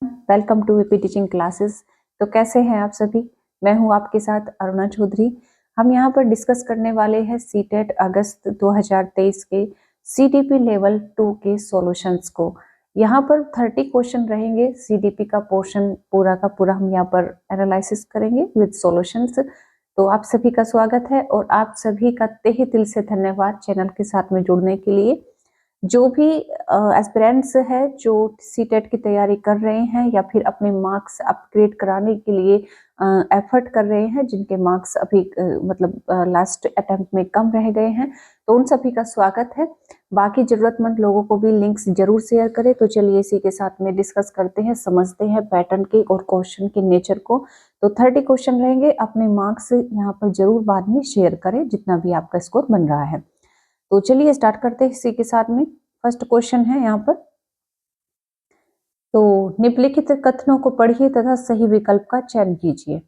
Welcome to VP teaching classes. तो कैसे हैं आप सभी। मैं हूं आपके साथ अरुणा चौधरी। हम यहां पर डिस्कस करने वाले हैं सीटेट अगस्त 2023 के सीडीपी लेवल 2 के सॉल्यूशंस को। यहां पर 30 क्वेश्चन रहेंगे। सीडीपी का पोर्शन पूरा का पूरा हम यहां पर एनालिसिस करेंगे विद सॉल्यूशंस। तो आप सभी का स्वागत है और आप सभी का तहे दिल से धन्यवाद चैनल के साथ में जुड़ने के लिए। जो भी एस्पिरेंट्स है जो सीटेट की तैयारी कर रहे हैं या फिर अपने मार्क्स अपग्रेड कराने के लिए एफर्ट कर रहे हैं, जिनके मार्क्स अभी मतलब लास्ट अटेम्प्ट में कम रह गए हैं, तो उन सभी का स्वागत है। बाकी जरूरतमंद लोगों को भी लिंक्स जरूर शेयर करें। तो चलिए इसी के साथ में डिस्कस करते हैं, समझते हैं पैटर्न के और क्वेश्चन के नेचर को। तो 30 क्वेश्चन रहेंगे। अपने मार्क्स यहाँ पर जरूर बाद में शेयर करें जितना भी आपका स्कोर बन रहा है। तो चलिए स्टार्ट करते हैं इसी के साथ में। फर्स्ट क्वेश्चन है यहाँ पर, तो निम्नलिखित कथनों को पढ़िए तथा सही विकल्प का चयन कीजिए।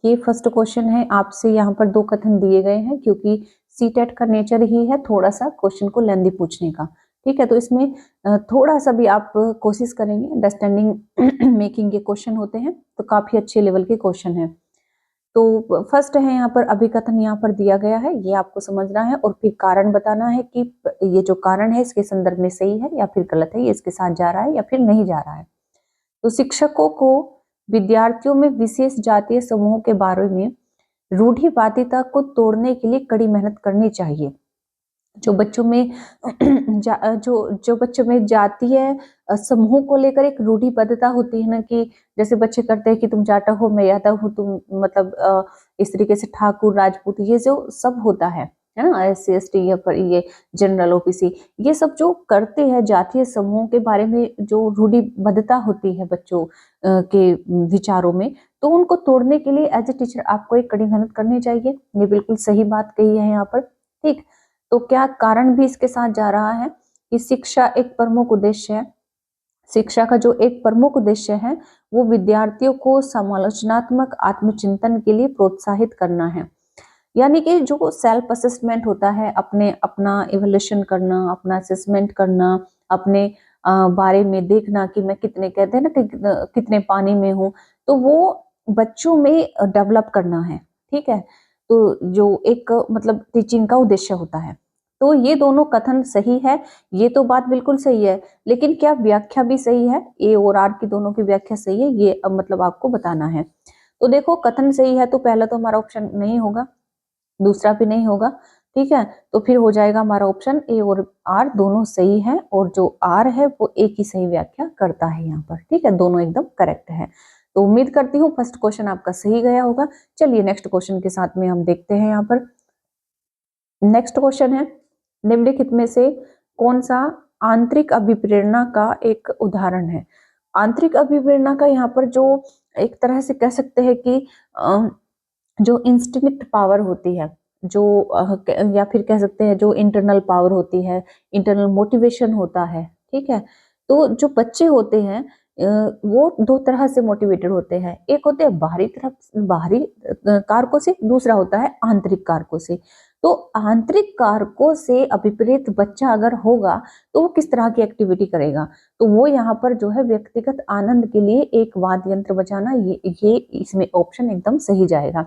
ये फर्स्ट क्वेश्चन है। आपसे यहाँ पर 2 कथन दिए गए हैं क्योंकि सीटेट का नेचर ही है थोड़ा सा क्वेश्चन को लेंदी पूछने का। ठीक है, तो इसमें थोड़ा सा भी आप कोशिश करेंगे, अंडरस्टैंडिंग मेकिंग के क्वेश्चन होते हैं, तो काफी अच्छे लेवल के क्वेश्चन है। तो फर्स्ट है यहाँ पर अभिकथन यहाँ पर दिया गया है, ये आपको समझना है और फिर कारण बताना है कि ये जो कारण है इसके संदर्भ में सही है या फिर गलत है, ये इसके साथ जा रहा है या फिर नहीं जा रहा है। तो शिक्षकों को विद्यार्थियों में विशेष जातीय समूहों के बारे में रूढ़िवादिता को तोड़ने के लिए कड़ी मेहनत करनी चाहिए। जो बच्चों में जो बच्चों में जातीय समूह को लेकर एक रूढ़िबद्धता होती है ना, कि जैसे बच्चे करते हैं कि तुम जाटा हो मैं यादव हूँ, तुम मतलब इस तरीके से ठाकुर राजपूत, ये जो सब होता है ना, SC ST या पर ये जनरल OBC, ये सब जो करते हैं जातीय समूहों के बारे में जो रूढ़िबद्धता होती है बच्चों के विचारों में, तो उनको तोड़ने के लिए एज ए टीचर आपको एक कड़ी मेहनत करनी चाहिए। ये बिल्कुल सही बात कही है यहाँ पर। ठीक, तो क्या कारण भी इसके साथ जा रहा है कि शिक्षा एक प्रमुख उद्देश्य है। शिक्षा का जो एक प्रमुख उद्देश्य है वो विद्यार्थियों को समालोचनात्मक आत्मचिंतन के लिए प्रोत्साहित करना है। यानी कि जो सेल्फ असेसमेंट होता है, अपने अपना इवोल्यूशन करना, अपना असेसमेंट करना, अपने बारे में देखना कि मैं कितने, कहते हैं ना कि कितने पानी में हूँ, तो वो बच्चों में डेवलप करना है। ठीक है, तो जो एक मतलब टीचिंग का उद्देश्य होता है। तो ये दोनों कथन सही है, ये तो बात बिल्कुल सही है, लेकिन क्या व्याख्या भी सही है? ए और आर की दोनों की व्याख्या सही है, ये अब मतलब आपको बताना है। तो देखो, कथन सही है तो पहला तो हमारा ऑप्शन नहीं होगा, दूसरा भी नहीं होगा। ठीक है, तो फिर हो जाएगा हमारा ऑप्शन ए और आर दोनों सही है, और जो आर है वो ए की सही व्याख्या करता है यहाँ पर। ठीक है, दोनों एकदम करेक्ट है। तो उम्मीद करती हूँ फर्स्ट क्वेश्चन आपका सही गया होगा। चलिए नेक्स्ट क्वेश्चन के साथ में हम देखते हैं। यहाँ पर नेक्स्ट क्वेश्चन है, निम्नलिखित में से कौन सा आंतरिक अभिप्रेरणा का एक उदाहरण है। आंतरिक अभिप्रेरणा का यहाँ पर जो एक तरह से कह सकते हैं कि जो इंस्टिंक्ट पावर होती है, जो या फिर कह सकते हैं जो इंटरनल पावर होती है, इंटरनल मोटिवेशन होता है। ठीक है, तो जो बच्चे होते हैं वो 2 तरह से मोटिवेटेड होते हैं। एक होते हैं बाहरी तरफ, बाहरी कारकों से, दूसरा होता है आंतरिक कारकों से। तो आंतरिक कारकों से अभिप्रेत बच्चा अगर होगा तो वो किस तरह की एक्टिविटी करेगा, तो वो यहाँ पर जो है व्यक्तिगत आनंद के लिए एक वाद्य यंत्र बजाना, ये इसमें ऑप्शन एकदम सही जाएगा।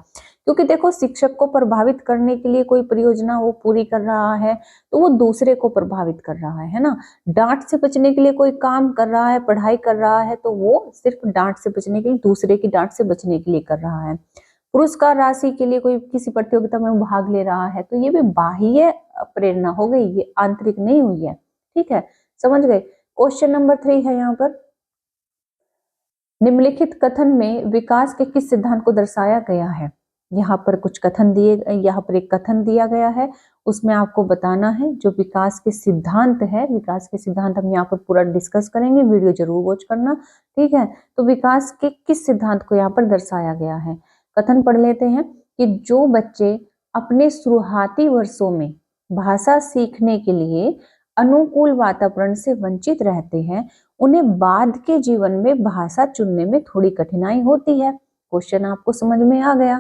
क्योंकि देखो, शिक्षक को प्रभावित करने के लिए कोई परियोजना वो पूरी कर रहा है तो वो दूसरे को प्रभावित कर रहा है ना। डांट से बचने के लिए कोई काम कर रहा है, पढ़ाई कर रहा है, तो वो सिर्फ डांट से बचने के लिए, दूसरे की डांट से बचने के लिए कर रहा है। पुरस्कार राशि के लिए कोई किसी प्रतियोगिता में भाग ले रहा है, तो ये भी बाह्य प्रेरणा हो गई, ये आंतरिक नहीं हुई है। ठीक है, समझ गए। क्वेश्चन नंबर 3 है यहाँ पर, निम्नलिखित कथन में विकास के किस सिद्धांत को दर्शाया गया है। यहाँ पर कुछ कथन दिए, यहाँ पर एक कथन दिया गया है, उसमें आपको बताना है जो विकास के सिद्धांत है। विकास के सिद्धांत हम यहाँ पर पूरा डिस्कस करेंगे, वीडियो जरूर वॉच करना। ठीक है, तो विकास के किस सिद्धांत को यहाँ पर दर्शाया गया है। कथन पढ़ लेते हैं कि जो बच्चे अपने शुरुआती वर्षों में भाषा सीखने के लिए अनुकूल वातावरण से वंचित रहते हैं, उन्हें बाद के जीवन में भाषा चुनने में थोड़ी कठिनाई होती है। क्वेश्चन आपको समझ में आ गया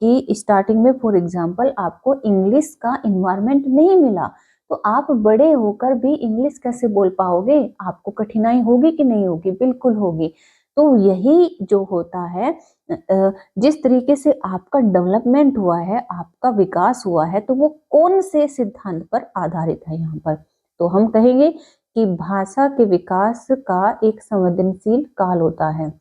कि स्टार्टिंग में फॉर एग्जांपल आपको इंग्लिश का इन्वायरमेंट नहीं मिला, तो आप बड़े होकर भी इंग्लिश कैसे बोल पाओगे, आपको कठिनाई होगी कि नहीं होगी, बिल्कुल होगी। तो यही जो होता है, जिस तरीके से आपका डेवलपमेंट हुआ है, आपका विकास हुआ है, तो वो कौन से सिद्धांत पर आधारित है यहाँ पर? तो हम कहेंगे कि भाषा के विकास का एक संवेदनशील काल होता है।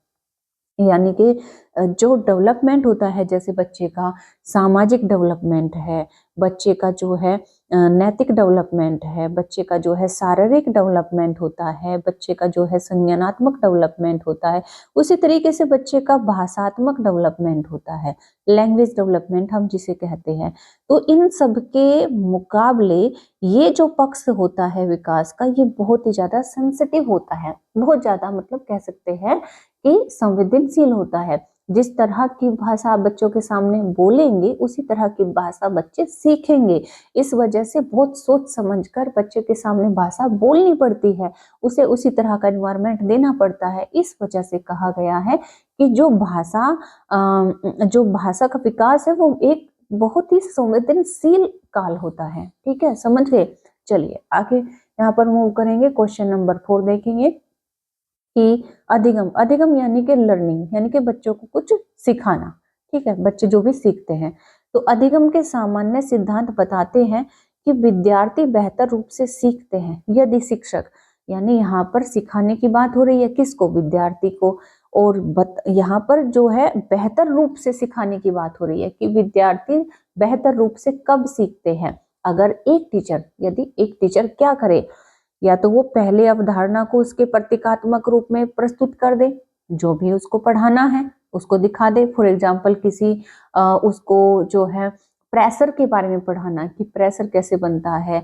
यानी कि जो डेवलपमेंट होता है, जैसे बच्चे का सामाजिक डेवलपमेंट है, बच्चे का जो है नैतिक डेवलपमेंट है, बच्चे का जो है शारीरिक डेवलपमेंट होता है, बच्चे का जो है संज्ञानात्मक डेवलपमेंट होता है, उसी तरीके से बच्चे का भाषात्मक डेवलपमेंट होता है, लैंग्वेज डेवलपमेंट हम जिसे कहते हैं। तो इन सब के मुकाबले ये जो पक्ष होता है विकास का, ये बहुत ही ज्यादा सेंसिटिव होता है, बहुत ज्यादा मतलब कह सकते हैं कि संवेदनशील होता है। जिस तरह की भाषा आप बच्चों के सामने बोलेंगे, उसी तरह की भाषा बच्चे सीखेंगे। इस वजह से बहुत सोच समझकर बच्चे के सामने भाषा बोलनी पड़ती है, उसे उसी तरह का एनवायरनमेंट देना पड़ता है। इस वजह से कहा गया है कि जो भाषा का विकास है वो एक बहुत ही संवेदनशील काल होता है। ठीक है, समझ गए? चलिए आगे यहाँ पर मूव करेंगे, क्वेश्चन नंबर 4 देखेंगे कि अधिगम, अधिगम यानी कि लर्निंग, यानी कि बच्चों को कुछ सिखाना। ठीक है, बच्चे जो भी सीखते हैं। तो अधिगम के सामान्य सिद्धांत बताते हैं कि विद्यार्थी बेहतर रूप से सीखते हैं यदि शिक्षक, यानी यहाँ पर सिखाने की बात हो रही है किसको? विद्यार्थी को। और यहाँ पर जो है बेहतर रूप से सिखाने की बात हो रही है कि विद्यार्थी बेहतर रूप से कब सीखते हैं? अगर एक टीचर, यदि एक टीचर क्या करे, या तो वो पहले अवधारणा को उसके प्रतीकात्मक रूप में प्रस्तुत कर दे, जो भी उसको पढ़ाना है उसको दिखा दे। फॉर एग्जाम्पल किसी उसको जो है प्रेशर के बारे में पढ़ाना, कि प्रेशर कैसे बनता है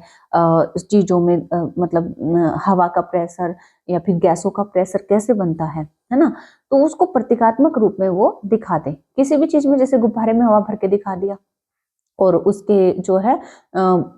चीजों में, मतलब हवा का प्रेशर या फिर गैसों का प्रेशर कैसे बनता है ना। तो उसको प्रतीकात्मक रूप में वो दिखा दे किसी भी चीज में, जैसे गुब्बारे में हवा भर के दिखा दिया, और उसके जो है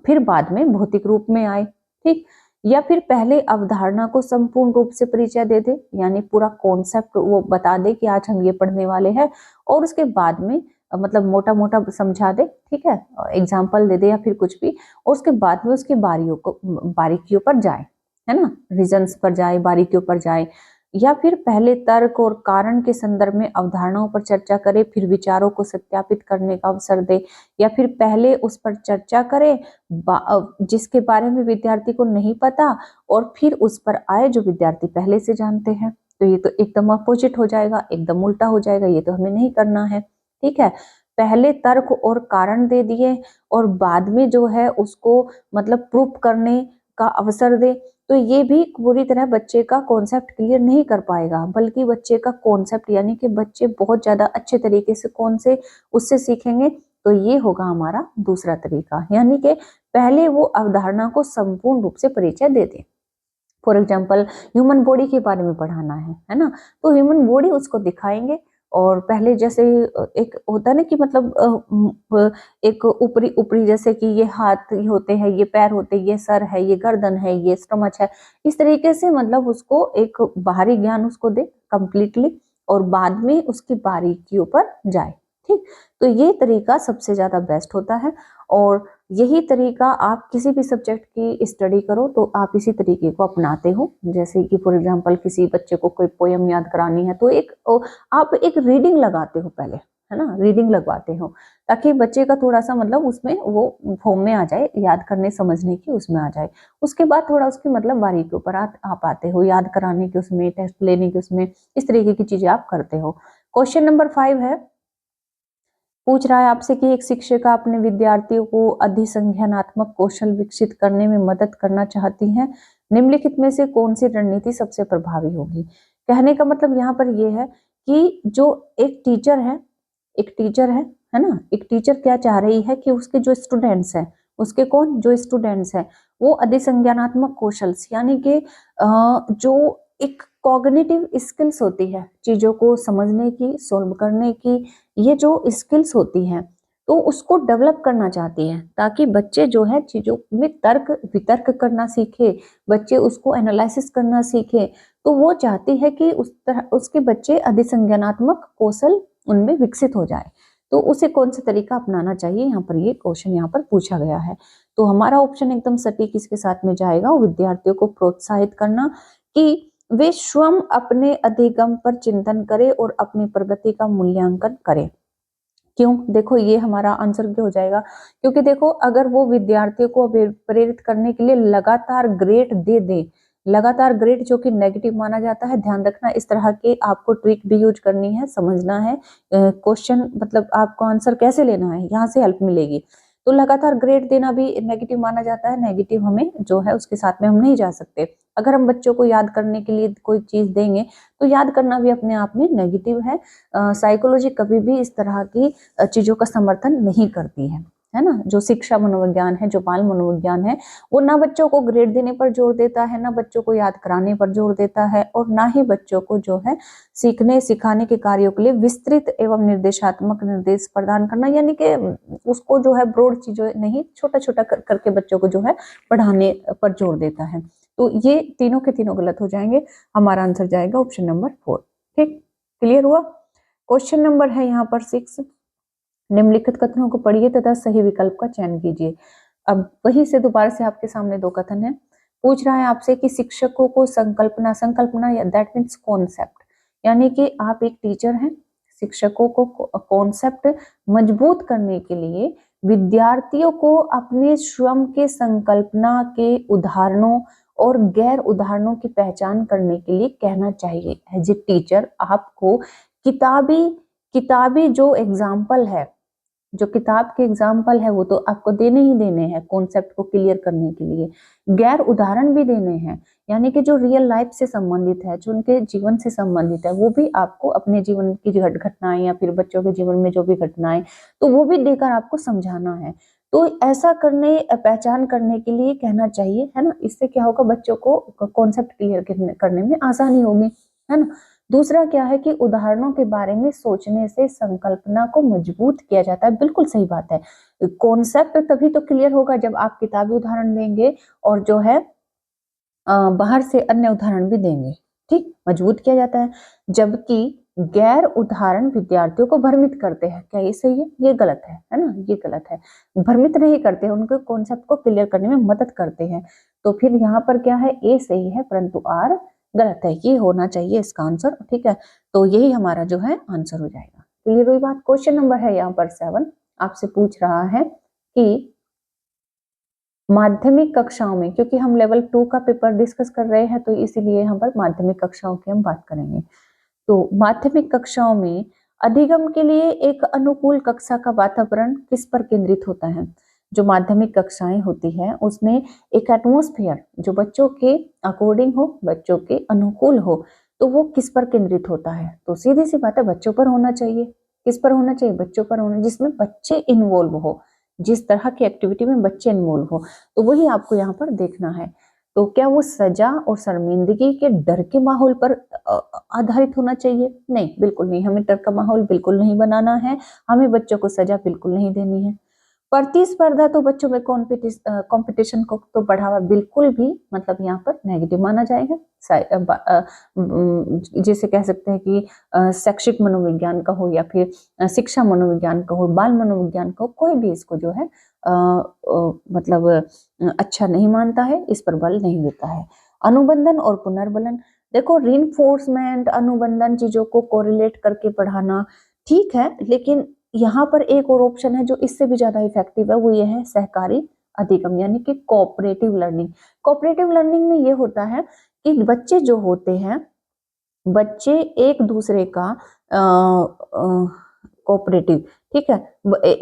फिर बाद में भौतिक रूप में आए। ठीक, या फिर पहले अवधारणा को संपूर्ण रूप से परिचय दे दे, यानी पूरा कॉन्सेप्ट वो बता दे कि आज हम ये पढ़ने वाले हैं, और उसके बाद में मतलब मोटा मोटा समझा दे। ठीक है, एग्जाम्पल दे दे या फिर कुछ भी, और उसके बाद में उसकी बारीकियों पर जाए, है ना, रीजंस पर जाए, बारीकियों पर जाए। या फिर पहले तर्क और कारण के संदर्भ में अवधारणाओं पर चर्चा करे, फिर विचारों को सत्यापित करने का अवसर दे, या फिर पहले उस पर चर्चा करे जिसके बारे में विद्यार्थी को नहीं पता, और फिर उस पर आए जो विद्यार्थी पहले से जानते हैं। तो ये तो एकदम अपोजिट हो जाएगा, एकदम उल्टा हो जाएगा, ये तो हमें नहीं करना है। ठीक है, पहले तर्क और कारण दे दिए और बाद में जो है उसको मतलब प्रूफ करने का अवसर दे, तो ये भी पूरी तरह बच्चे का कॉन्सेप्ट क्लियर नहीं कर पाएगा, बल्कि बच्चे का कॉन्सेप्ट, यानी कि बच्चे बहुत ज्यादा अच्छे तरीके से कौन से उससे सीखेंगे, तो ये होगा हमारा दूसरा तरीका, यानी कि पहले वो अवधारणा को संपूर्ण रूप से परिचय दे दे। फॉर एग्जाम्पल ह्यूमन बॉडी के बारे में पढ़ाना है ना, तो ह्यूमन बॉडी उसको दिखाएंगे, और पहले जैसे एक होता है ना कि मतलब एक ऊपरी ऊपरी, जैसे कि ये हाथ होते हैं, ये पैर होते हैं, ये सर है, ये गर्दन है, ये स्टमच है, इस तरीके से मतलब उसको एक बाहरी ज्ञान उसको दे कंप्लीटली, और बाद में उसकी बारीकियों पर जाए। ठीक, तो ये तरीका सबसे ज्यादा बेस्ट होता है, और यही तरीका आप किसी भी सब्जेक्ट की स्टडी करो तो आप इसी तरीके को अपनाते हो। जैसे कि फॉर एग्जांपल किसी बच्चे को कोई पोयम याद करानी है, तो आप एक रीडिंग लगाते हो पहले, है ना, रीडिंग लगवाते हो, ताकि बच्चे का थोड़ा सा मतलब उसमें वो फॉर्म में आ जाए, याद करने समझने की उसमें आ जाए। उसके बाद थोड़ा उसकी मतलब बारीकियों पर आप आते हो, याद कराने के उसमें, टेस्ट लेने के उसमें, इस तरीके की चीजें आप करते हो। क्वेश्चन नंबर 5 है, पूछ रहा है आपसे कि एक शिक्षिका अपने विद्यार्थियों को अधिसंज्ञानात्मक कौशल विकसित करने में मदद करना चाहती है, निम्नलिखित में से कौन सी रणनीति सबसे प्रभावी होगी? कहने का मतलब यहाँ पर यह है कि जो एक टीचर है, एक टीचर है ना, एक टीचर क्या चाह रही है कि उसके जो स्टूडेंट्स हैं, उसके कौन, जो स्टूडेंट्स हैं, वो अधिसंज्ञानात्मक कौशल, यानी कि जो एक कॉग्निटिव स्किल्स होती है, चीजों को समझने की, सोल्व करने की, ये जो स्किल्स होती हैं, तो उसको डेवलप करना चाहती है, ताकि बच्चे जो है चीजों में तर्क वितर्क करना सीखे, बच्चे उसको एनालिसिस करना सीखे। तो वो चाहती है कि उस तरह उसके बच्चे अधिसंज्ञानात्मक कौशल उनमें विकसित हो जाए। तो उसे कौन सा तरीका अपनाना चाहिए, यहाँ पर ये क्वेश्चन यहाँ पर पूछा गया है। तो हमारा ऑप्शन एकदम सटीक इसके साथ में जाएगा, विद्यार्थियों को प्रोत्साहित करना कि वे स्वयं अपने अधिगम पर चिंतन करें और अपनी प्रगति का मूल्यांकन करें। क्यों? देखो ये हमारा आंसर क्या हो जाएगा, क्योंकि देखो अगर वो विद्यार्थियों को प्रेरित करने के लिए लगातार ग्रेड दे दे, लगातार ग्रेड जो कि नेगेटिव माना जाता है, ध्यान रखना इस तरह के आपको ट्रिक भी यूज करनी है, समझना है क्वेश्चन, मतलब आपको आंसर कैसे लेना है, यहाँ से हेल्प मिलेगी। तो लगातार ग्रेड देना भी नेगेटिव माना जाता है, नेगेटिव हमें जो है उसके साथ में हम नहीं जा सकते। अगर हम बच्चों को याद करने के लिए कोई चीज देंगे तो याद करना भी अपने आप में नेगेटिव है। साइकोलॉजी कभी भी इस तरह की चीजों का समर्थन नहीं करती है ना। जो शिक्षा मनोविज्ञान है, जो बाल मनोविज्ञान है, वो ना बच्चों को ग्रेड देने पर जोर देता है, ना बच्चों को याद कराने पर जोर देता है, और ना ही बच्चों को जो है सीखने सिखाने के कार्यों के लिए विस्तृत एवं निर्देशात्मक निर्देश प्रदान करना, यानी कि उसको जो है ब्रॉड चीजों नहीं, छोटा छोटा करके बच्चों को जो है पढ़ाने पर जोर देता है। तो ये तीनों के तीनों गलत हो जाएंगे। हमारा आंसर जाएगा ऑप्शन नंबर 4। ठीक, क्लियर हुआ। क्वेश्चन नंबर है यहाँ पर 6, निम्नलिखित कथनों को पढ़िए तथा सही विकल्प का चयन कीजिए। अब वही से दोबारा से आपके सामने दो कथन है। पूछ रहा है आपसे कि शिक्षकों को संकल्पना या दैट मीन्स कॉन्सेप्ट, यानी कि आप एक टीचर हैं, शिक्षकों को कॉन्सेप्ट मजबूत करने के लिए विद्यार्थियों को अपने स्वयं के संकल्पना के उदाहरणों और गैर उदाहरणों की पहचान करने के लिए कहना चाहिए। एज ए टीचर आपको किताबी किताबी जो एग्जाम्पल है, जो किताब के एग्जाम्पल है वो तो आपको देने ही देने हैं कॉन्सेप्ट को क्लियर करने के लिए, गैर उदाहरण भी देने हैं, यानी कि जो रियल लाइफ से संबंधित है, जो उनके जीवन से संबंधित है, वो भी आपको अपने जीवन की घटनाएं या फिर बच्चों के जीवन में जो भी घटनाएं, तो वो भी देकर आपको समझाना है। तो ऐसा करने पहचान करने के लिए कहना चाहिए, है ना। इससे क्या होगा, बच्चों को कॉन्सेप्ट क्लियर करने में आसानी होगी, है ना। दूसरा क्या है कि उदाहरणों के बारे में सोचने से संकल्पना को मजबूत किया जाता है। बिल्कुल सही बात है। कॉन्सेप्ट तभी तो क्लियर होगा जब आप किताबी उदाहरण देंगे और जो है बाहर से अन्य उदाहरण भी देंगे। ठीक, मजबूत किया जाता है। जबकि गैर उदाहरण विद्यार्थियों को भ्रमित करते हैं। क्या ये सही है? ये गलत है ना, ये गलत है। भ्रमित नहीं करते, उनके कॉन्सेप्ट को क्लियर करने में मदद करते हैं। तो फिर यहाँ पर क्या है, ए सही है परंतु आर गलत है। ये होना चाहिए इसका आंसर। ठीक है, तो यही हमारा जो है आंसर हो जाएगा। क्लियर हुई बात। क्वेश्चन नंबर है यहाँ पर 7, आपसे पूछ रहा है कि माध्यमिक कक्षाओं में, क्योंकि हम लेवल 2 का पेपर डिस्कस कर रहे हैं तो इसीलिए यहाँ पर माध्यमिक कक्षाओं की हम बात करेंगे। तो माध्यमिक कक्षाओं में अधिगम के लिए एक अनुकूल कक्षा का वातावरण किस पर केंद्रित होता है। जो माध्यमिक कक्षाएं होती है उसमें एक एटमॉस्फेयर जो बच्चों के अकॉर्डिंग हो, बच्चों के अनुकूल हो, तो वो किस पर केंद्रित होता है। तो सीधी सी बात है, बच्चों पर होना चाहिए। किस पर होना चाहिए? बच्चों पर होना, जिसमें बच्चे इन्वॉल्व हो, जिस तरह की एक्टिविटी में बच्चे इन्वॉल्व हो, तो वही आपको यहाँ पर देखना है। तो क्या वो सजा और शर्मिंदगी के डर के माहौल पर आधारित होना चाहिए? नहीं, बिल्कुल नहीं। हमें डर का माहौल बिल्कुल नहीं बनाना है, हमें बच्चों को सजा बिल्कुल नहीं देनी है। प्रतिस्पर्धा तो बच्चों में कंपटीशन को तो बढ़ावा बिल्कुल भी, मतलब यहाँ पर नेगेटिव माना जाएगा। जैसे कह सकते हैं कि शैक्षिक मनोविज्ञान का हो या फिर शिक्षा मनोविज्ञान का हो, बाल मनोविज्ञान का हो, कोई भी इसको जो है मतलब अच्छा नहीं मानता है, इस पर बल नहीं देता है। अनुबंधन और पुनर्बलन, देखो रीइंफोर्समेंट, अनुबंधन, चीजों को कोरिलेट करके पढ़ाना ठीक है, लेकिन यहाँ पर एक और ऑप्शन है जो इससे भी ज्यादा इफेक्टिव है, वो ये है सहकारी अधिगम, यानी कि कोऑपरेटिव लर्निंग। कोऑपरेटिव लर्निंग में ये होता है कि बच्चे जो होते हैं, बच्चे एक दूसरे का कोऑपरेटिव, ठीक है,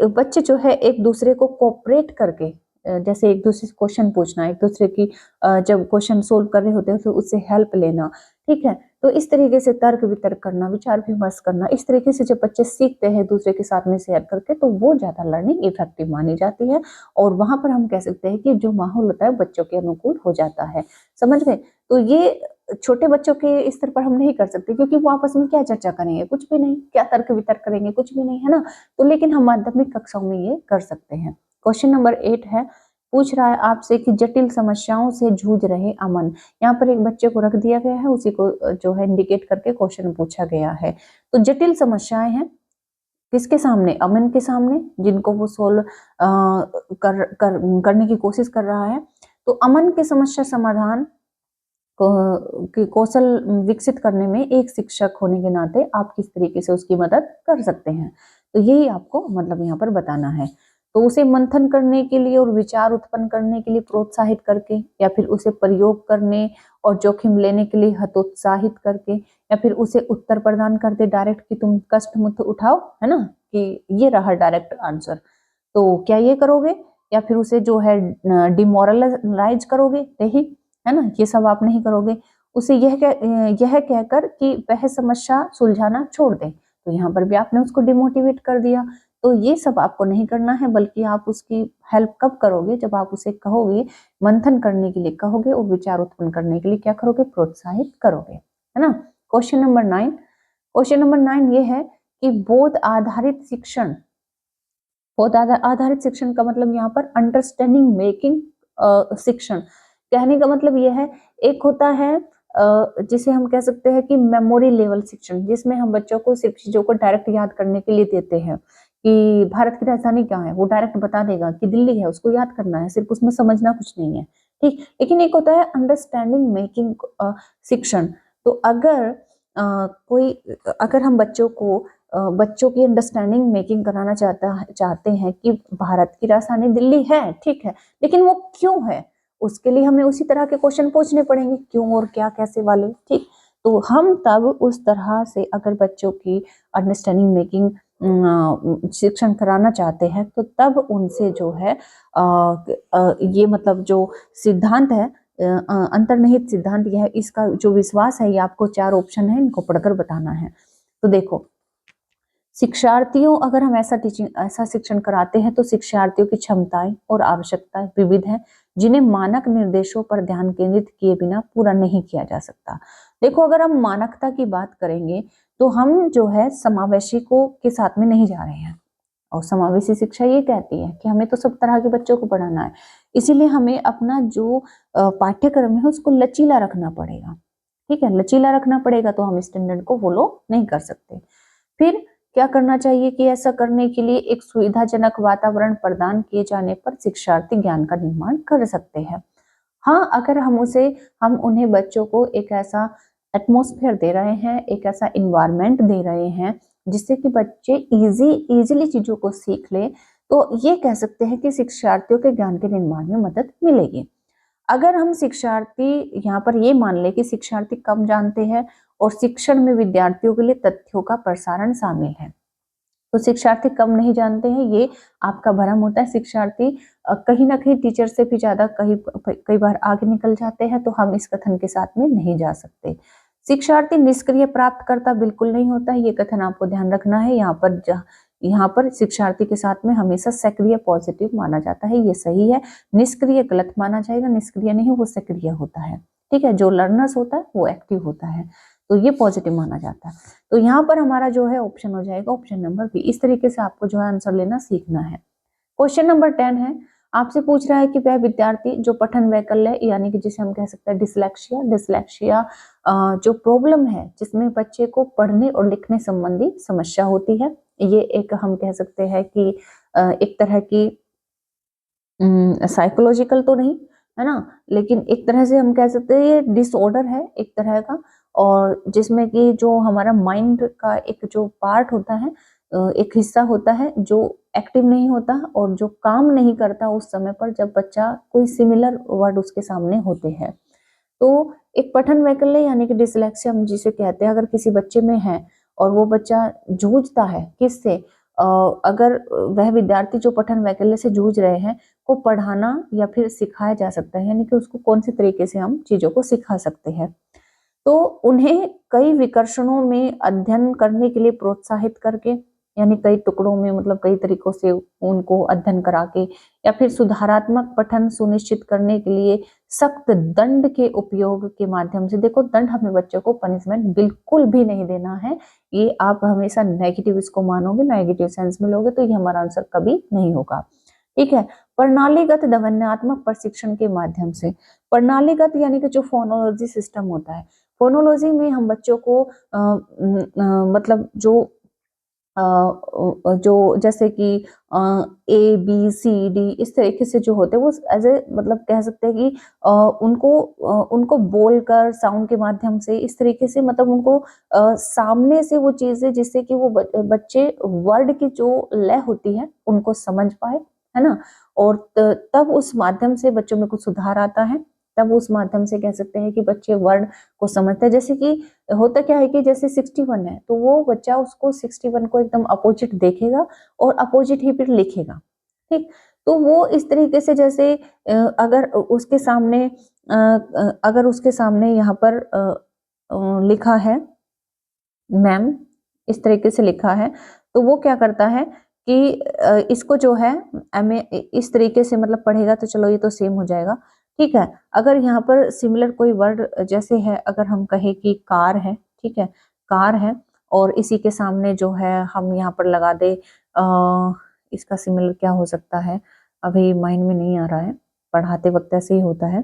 बच्चे जो है एक दूसरे को कोऑपरेट करके, जैसे एक दूसरे से क्वेश्चन पूछना, एक दूसरे की जब क्वेश्चन सोल्व कर रहे होते हैं तो उससे हेल्प लेना, ठीक है। तो इस तरीके से तर्क वितर्क करना, विचार विमर्श करना, इस तरीके से जब बच्चे सीखते हैं दूसरे के साथ में शेयर करके, तो वो ज्यादा लर्निंग इफेक्टिव मानी जाती है। और वहां पर हम कह सकते हैं कि जो माहौल होता है बच्चों के अनुकूल हो जाता है। समझ गए? तो ये छोटे बच्चों के स्तर पर हम नहीं कर सकते, क्योंकि वो आपस में क्या चर्चा करेंगे, कुछ भी नहीं। क्या तर्क वितर्क करेंगे, कुछ भी नहीं, है ना। तो लेकिन हम माध्यमिक कक्षाओं में ये कर सकते हैं। क्वेश्चन नंबर 8 है, पूछ रहा है आपसे कि जटिल समस्याओं से जूझ रहे अमन, यहाँ पर एक बच्चे को रख दिया गया है, उसी को जो है इंडिकेट करके क्वेश्चन पूछा गया है। तो जटिल समस्याएं हैं किसके सामने? अमन के सामने, जिनको वो सोल्व करने की कोशिश कर रहा है। तो अमन की समस्या समाधान कौशल विकसित करने में एक शिक्षक होने के नाते आप किस तरीके से उसकी मदद कर सकते हैं। तो यही आपको मतलब यहाँ पर बताना है। तो उसे मंथन करने के लिए और विचार उत्पन्न करने के लिए प्रोत्साहित करके, या फिर उसे प्रयोग करने और जोखिम लेने के लिए हतोत्साहित करके, या फिर उसे उत्तर प्रदान करते डायरेक्ट कि तुम कष्ट मत उठाओ, है ना, कि ये रहा डायरेक्ट आंसर, तो क्या ये करोगे, या फिर उसे जो है डिमोरलाइज करोगे, यही है ना, ये सब आप नहीं करोगे। उसे यह कहकर कि वह समस्या सुलझाना छोड़ दे, तो यहाँ पर भी आपने उसको डिमोटिवेट कर दिया। तो ये सब आपको नहीं करना है, बल्कि आप उसकी हेल्प कब करोगे, जब आप उसे कहोगे, मंथन करने के लिए कहोगे और विचार उत्पन्न करने के लिए क्या करोगे, प्रोत्साहित करोगे, है ना। क्वेश्चन नंबर 9, क्वेश्चन नंबर 9 ये है कि बोध आधारित शिक्षण, बोध आधारित शिक्षण का मतलब यहाँ पर अंडरस्टैंडिंग मेकिंग शिक्षण, कहने का मतलब ये है, एक होता है जिसे हम कह सकते हैं कि मेमोरी लेवल शिक्षण, जिसमें हम बच्चों को सिर्फ चीजों को डायरेक्ट याद करने के लिए देते हैं कि भारत की राजधानी क्या है, वो डायरेक्ट बता देगा कि दिल्ली है, उसको याद करना है, सिर्फ उसमें समझना कुछ नहीं है, ठीक। लेकिन एक होता है अंडरस्टैंडिंग मेकिंग शिक्षण। तो अगर हम बच्चों की अंडरस्टैंडिंग मेकिंग कराना चाहते हैं कि भारत की राजधानी दिल्ली है, ठीक है, लेकिन वो क्यों है, उसके लिए हमें उसी तरह के क्वेश्चन पूछने पड़ेंगे, क्यों और क्या कैसे वाले, ठीक। तो हम तब उस तरह से अगर बच्चों की अंडरस्टैंडिंग मेकिंग शिक्षण कराना चाहते हैं, तो तब उनसे जो है ये मतलब जो सिद्धांत है, अंतर्निहित सिद्धांत यह है, इसका जो विश्वास है, ये आपको 4 ऑप्शन है, इनको पढ़कर बताना है। तो देखो, शिक्षार्थियों, अगर हम ऐसा शिक्षण कराते हैं, तो शिक्षार्थियों की क्षमताएं और आवश्यकताएं विविध हैं, जिन्हें मानक निर्देशों पर ध्यान केंद्रित किए बिना पूरा नहीं किया जा सकता। देखो, अगर हम मानकता की बात करेंगे, तो हम जो है समावेशी को के साथ में नहीं जा रहे हैं, और समावेशी शिक्षा ये कहती है कि हमें तो सब तरह के बच्चों को पढ़ाना है, इसीलिए हमें अपना जो पाठ्यक्रम है उसको लचीला रखना पड़ेगा, ठीक है, लचीला रखना पड़ेगा, तो हम स्टैंडर्ड को फॉलो नहीं कर सकते। फिर क्या करना चाहिए कि ऐसा करने के लिए एक सुविधाजनक वातावरण प्रदान किए जाने पर शिक्षार्थी ज्ञान का निर्माण कर सकते हैं। हाँ, अगर हम उन्हें बच्चों को एक ऐसा एटमॉस्फेयर दे रहे हैं, एक ऐसा इन्वायरमेंट दे रहे हैं जिससे कि बच्चे इजीली चीजों को सीख ले, तो ये कह सकते हैं कि शिक्षार्थियों के ज्ञान के निर्माण में मदद मिलेगी। अगर हम शिक्षार्थी यहाँ पर ये मान ले कि शिक्षार्थी कम जानते हैं और शिक्षण में विद्यार्थियों के लिए तथ्यों का प्रसारण शामिल है, तो शिक्षार्थी कम नहीं जानते हैं, ये आपका भ्रम होता है। शिक्षार्थी कहीं ना कहीं टीचर से भी ज्यादा कई बार आगे निकल जाते हैं, तो हम इस कथन के साथ में नहीं जा सकते। शिक्षार्थी निष्क्रिय प्राप्तकर्ता बिल्कुल नहीं होता है, ये कथन आपको ध्यान रखना है। यहाँ पर शिक्षार्थी के साथ में हमेशा सक्रिय पॉजिटिव माना जाता है, ये सही है। निष्क्रिय गलत माना जाएगा, निष्क्रिय नहीं, वो सक्रिय होता है, ठीक है। जो लर्नर्स होता है वो एक्टिव होता है, तो ये पॉजिटिव माना जाता है। तो यहाँ पर हमारा जो है ऑप्शन हो जाएगा ऑप्शन नंबर बी। इस तरीके से आपको जो है आंसर लेना सीखना है। क्वेश्चन नंबर 10 है, आपसे पूछ रहा है कि वह विद्यार्थी जो पठन वैकल्य यानी कि जिसे हम कह सकते हैं डिसलेक्सिया जो प्रॉब्लम है, जिसमें बच्चे को पढ़ने और लिखने संबंधी समस्या होती है, ये एक हम कह सकते हैं कि एक तरह की साइकोलॉजिकल तो नहीं है ना, लेकिन एक तरह से हम कह सकते हैं ये डिसऑर्डर है एक तरह का, और जिसमें कि जो हमारा माइंड का एक जो पार्ट होता है, एक हिस्सा होता है जो एक्टिव नहीं होता और जो काम नहीं करता उस समय पर, जब बच्चा कोई सिमिलर वर्ड उसके सामने होते हैं। तो एक पठन वैकल्य यानी कि डिसलेक्सिया हम जिसे कहते हैं, अगर किसी बच्चे में है और वो बच्चा जूझता है किससे, अगर वह विद्यार्थी जो पठन वैकल्य से जूझ रहे हैं को पढ़ाना या फिर सिखाया जा सकता है, यानी कि उसको कौन से तरीके से हम चीजों को सिखा सकते हैं, तो उन्हें कई विकर्षणों में अध्ययन करने के लिए प्रोत्साहित करके, यानी कई टुकड़ों में मतलब कई तरीकों से उनको अध्ययन करा के, या फिर सुधारात्मक पठन सुनिश्चित करने के लिए सख्त दंड के उपयोग के माध्यम से। देखो, दंड हमें बच्चों को पनिशमेंट बिल्कुल भी नहीं देना है, ये आप हमेशा नेगेटिव इसको मानोगे, नेगेटिव सेंस में लोगे, तो ये हमारा आंसर कभी नहीं होगा, ठीक है। प्रणालीगत ध्वन्यात्मक प्रशिक्षण के माध्यम से, प्रणालीगत यानी कि जो फोनोलॉजी सिस्टम होता है, फोनोलॉजी में हम बच्चों को मतलब जो जो जैसे कि ए बी सी डी इस तरीके से जो होते हैं वो एज ए मतलब कह सकते हैं कि उनको बोलकर साउंड के माध्यम से इस तरीके से मतलब उनको सामने से वो चीजें जिससे कि वो बच्चे वर्ड की जो लय होती है उनको समझ पाए, है ना। और तब उस माध्यम से बच्चों में कुछ सुधार आता है, तब उस माध्यम से कह सकते हैं कि बच्चे वर्ड को समझते हैं। जैसे कि होता क्या है कि जैसे 61 है तो वो बच्चा उसको 61 को एकदम अपोजिट देखेगा और अपोजिट ही फिर लिखेगा, ठीक। तो वो इस तरीके से जैसे अगर उसके सामने यहाँ पर लिखा है मैम, इस तरीके से लिखा है, तो वो क्या करता है कि इसको जो है इस तरीके से मतलब पढ़ेगा तो चलो ये तो सेम हो जाएगा, ठीक है। अगर यहाँ पर सिमिलर कोई वर्ड जैसे है, अगर हम कहें कि कार है, ठीक है, कार है, और इसी के सामने जो है हम यहाँ पर लगा दे इसका सिमिलर क्या हो सकता है, अभी माइंड में नहीं आ रहा है, पढ़ाते वक्त ऐसे ही होता है,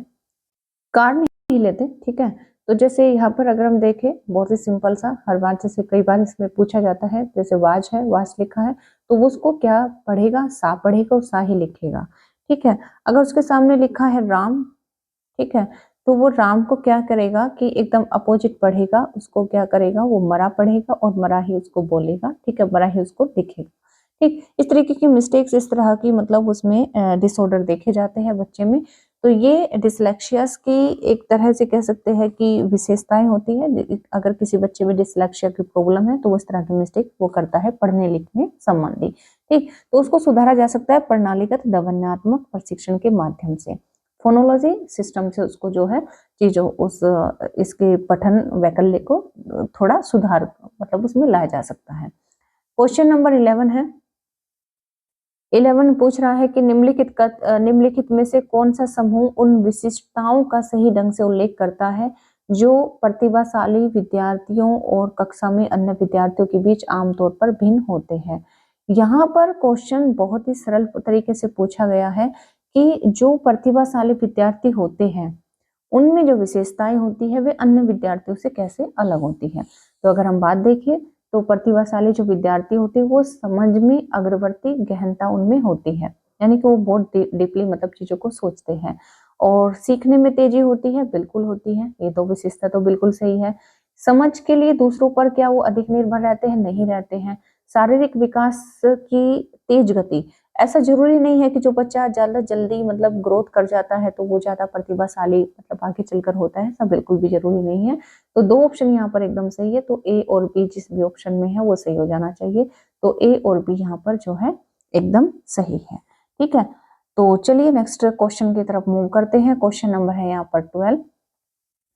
कार नहीं लेते, ठीक है। तो जैसे यहाँ पर अगर हम देखें बहुत ही सिंपल सा, हर बार जैसे कई बार इसमें पूछा जाता है, जैसे वाच है, वाच लिखा है तो वो उसको क्या पढ़ेगा, सा पढ़ेगा और सा ही लिखेगा, ठीक है। अगर उसके सामने लिखा है राम, ठीक है, तो वो राम को क्या करेगा कि एकदम अपोजिट पढ़ेगा, उसको क्या करेगा, वो मरा पढ़ेगा और मरा ही उसको बोलेगा, ठीक है, मरा ही उसको लिखेगा, ठीक। इस तरीके की मिस्टेक्स, इस तरह की मतलब उसमें डिसऑर्डर देखे जाते हैं बच्चे में। तो ये डिसलेक्सियास की एक तरह से कह सकते हैं कि विशेषताएं होती है। अगर किसी बच्चे में डिसलेक्सिया की प्रॉब्लम है तो वो इस तरह की मिस्टेक वो करता है पढ़ने लिखने संबंधी, ठीक। तो उसको सुधारा जा सकता है प्रणालीगत ध्वन्यात्मक प्रशिक्षण के माध्यम से, फोनोलॉजी सिस्टम से उसको जो है चीजों इसके पठन वैकल्य को थोड़ा सुधार मतलब उसमें लाया जा सकता है। क्वेश्चन नंबर 11 है, 11 पूछ रहा है कि निम्नलिखित में से कौन सा समूह उन विशिष्टताओं का सही ढंग से उल्लेख करता है जो प्रतिभाशाली विद्यार्थियों और कक्षा में अन्य विद्यार्थियों के बीच आमतौर पर भिन्न होते हैं। यहाँ पर क्वेश्चन बहुत ही सरल तरीके से पूछा गया है कि जो प्रतिभाशाली विद्यार्थी होते हैं उनमें जो विशेषताएं होती है वे अन्य विद्यार्थियों से कैसे अलग होती है। तो अगर हम बात देखें तो प्रतिभाशाली जो विद्यार्थी होते हैं वो समझ में अग्रवर्ती गहनता उनमें होती है, यानी कि वो बहुत डीपली मतलब चीजों को सोचते हैं। और सीखने में तेजी होती है, बिल्कुल होती है, ये तो विशेषता तो बिल्कुल सही है। समझ के लिए दूसरों पर क्या वो अधिक निर्भर रहते हैं, नहीं रहते हैं। शारीरिक विकास की तेज गति, ऐसा जरूरी नहीं है कि जो बच्चा ज्यादा जल्दी मतलब ग्रोथ कर जाता है तो वो ज्यादा प्रतिभाशाली मतलब आगे चलकर होता है, ऐसा बिल्कुल भी जरूरी नहीं है। तो दो ऑप्शन यहाँ पर एकदम सही है, तो ए और बी जिस भी ऑप्शन में है वो सही हो जाना चाहिए। तो ए और बी यहाँ पर जो है एकदम सही है, ठीक है। तो चलिए नेक्स्ट क्वेश्चन की तरफ मूव करते हैं। क्वेश्चन नंबर है यहाँ पर 12,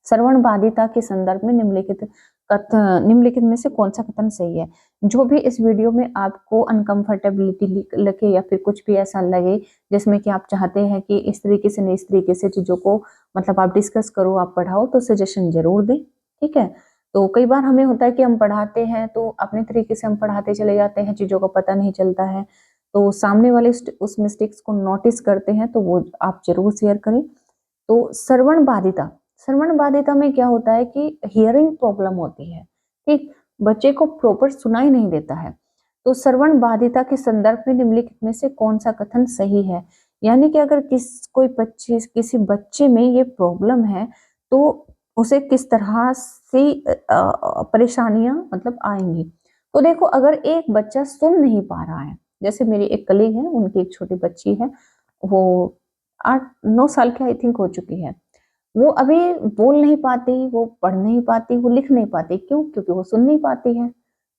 श्रवण बाधिता के संदर्भ में निम्नलिखित में से कौन सा कथन सही है। जो भी इस वीडियो में आपको अनकंफर्टेबिलिटी लगे या फिर कुछ भी ऐसा लगे जिसमें कि आप चाहते हैं कि इस तरीके से नहीं इस तरीके से चीजों को मतलब आप डिस्कस करो, आप पढ़ाओ, तो सजेशन जरूर दें, ठीक है। तो कई बार हमें होता है कि हम पढ़ाते हैं तो अपने तरीके से हम पढ़ाते चले जाते हैं, चीजों का पता नहीं चलता है, तो सामने वाले उस मिस्टेक्स को नोटिस करते हैं तो वो आप जरूर शेयर करें। तो श्रवण बाधिता में क्या होता है कि हियरिंग प्रॉब्लम होती है, ठीक, बच्चे को प्रॉपर सुनाई नहीं देता है। तो श्रवण बाधिता के संदर्भ में निम्नलिखित में से कौन सा कथन सही है, यानी कि अगर किसी बच्चे में ये प्रॉब्लम है तो उसे किस तरह से परेशानियां मतलब आएंगी। तो देखो अगर एक बच्चा सुन नहीं पा रहा है, जैसे मेरी एक कलीग है, उनकी एक छोटी बच्ची है, वो 8-9 साल की आई थिंक हो चुकी है, वो अभी बोल नहीं पाती, वो पढ़ नहीं पाती, वो लिख नहीं पाती, क्यों, क्योंकि वो सुन नहीं पाती है।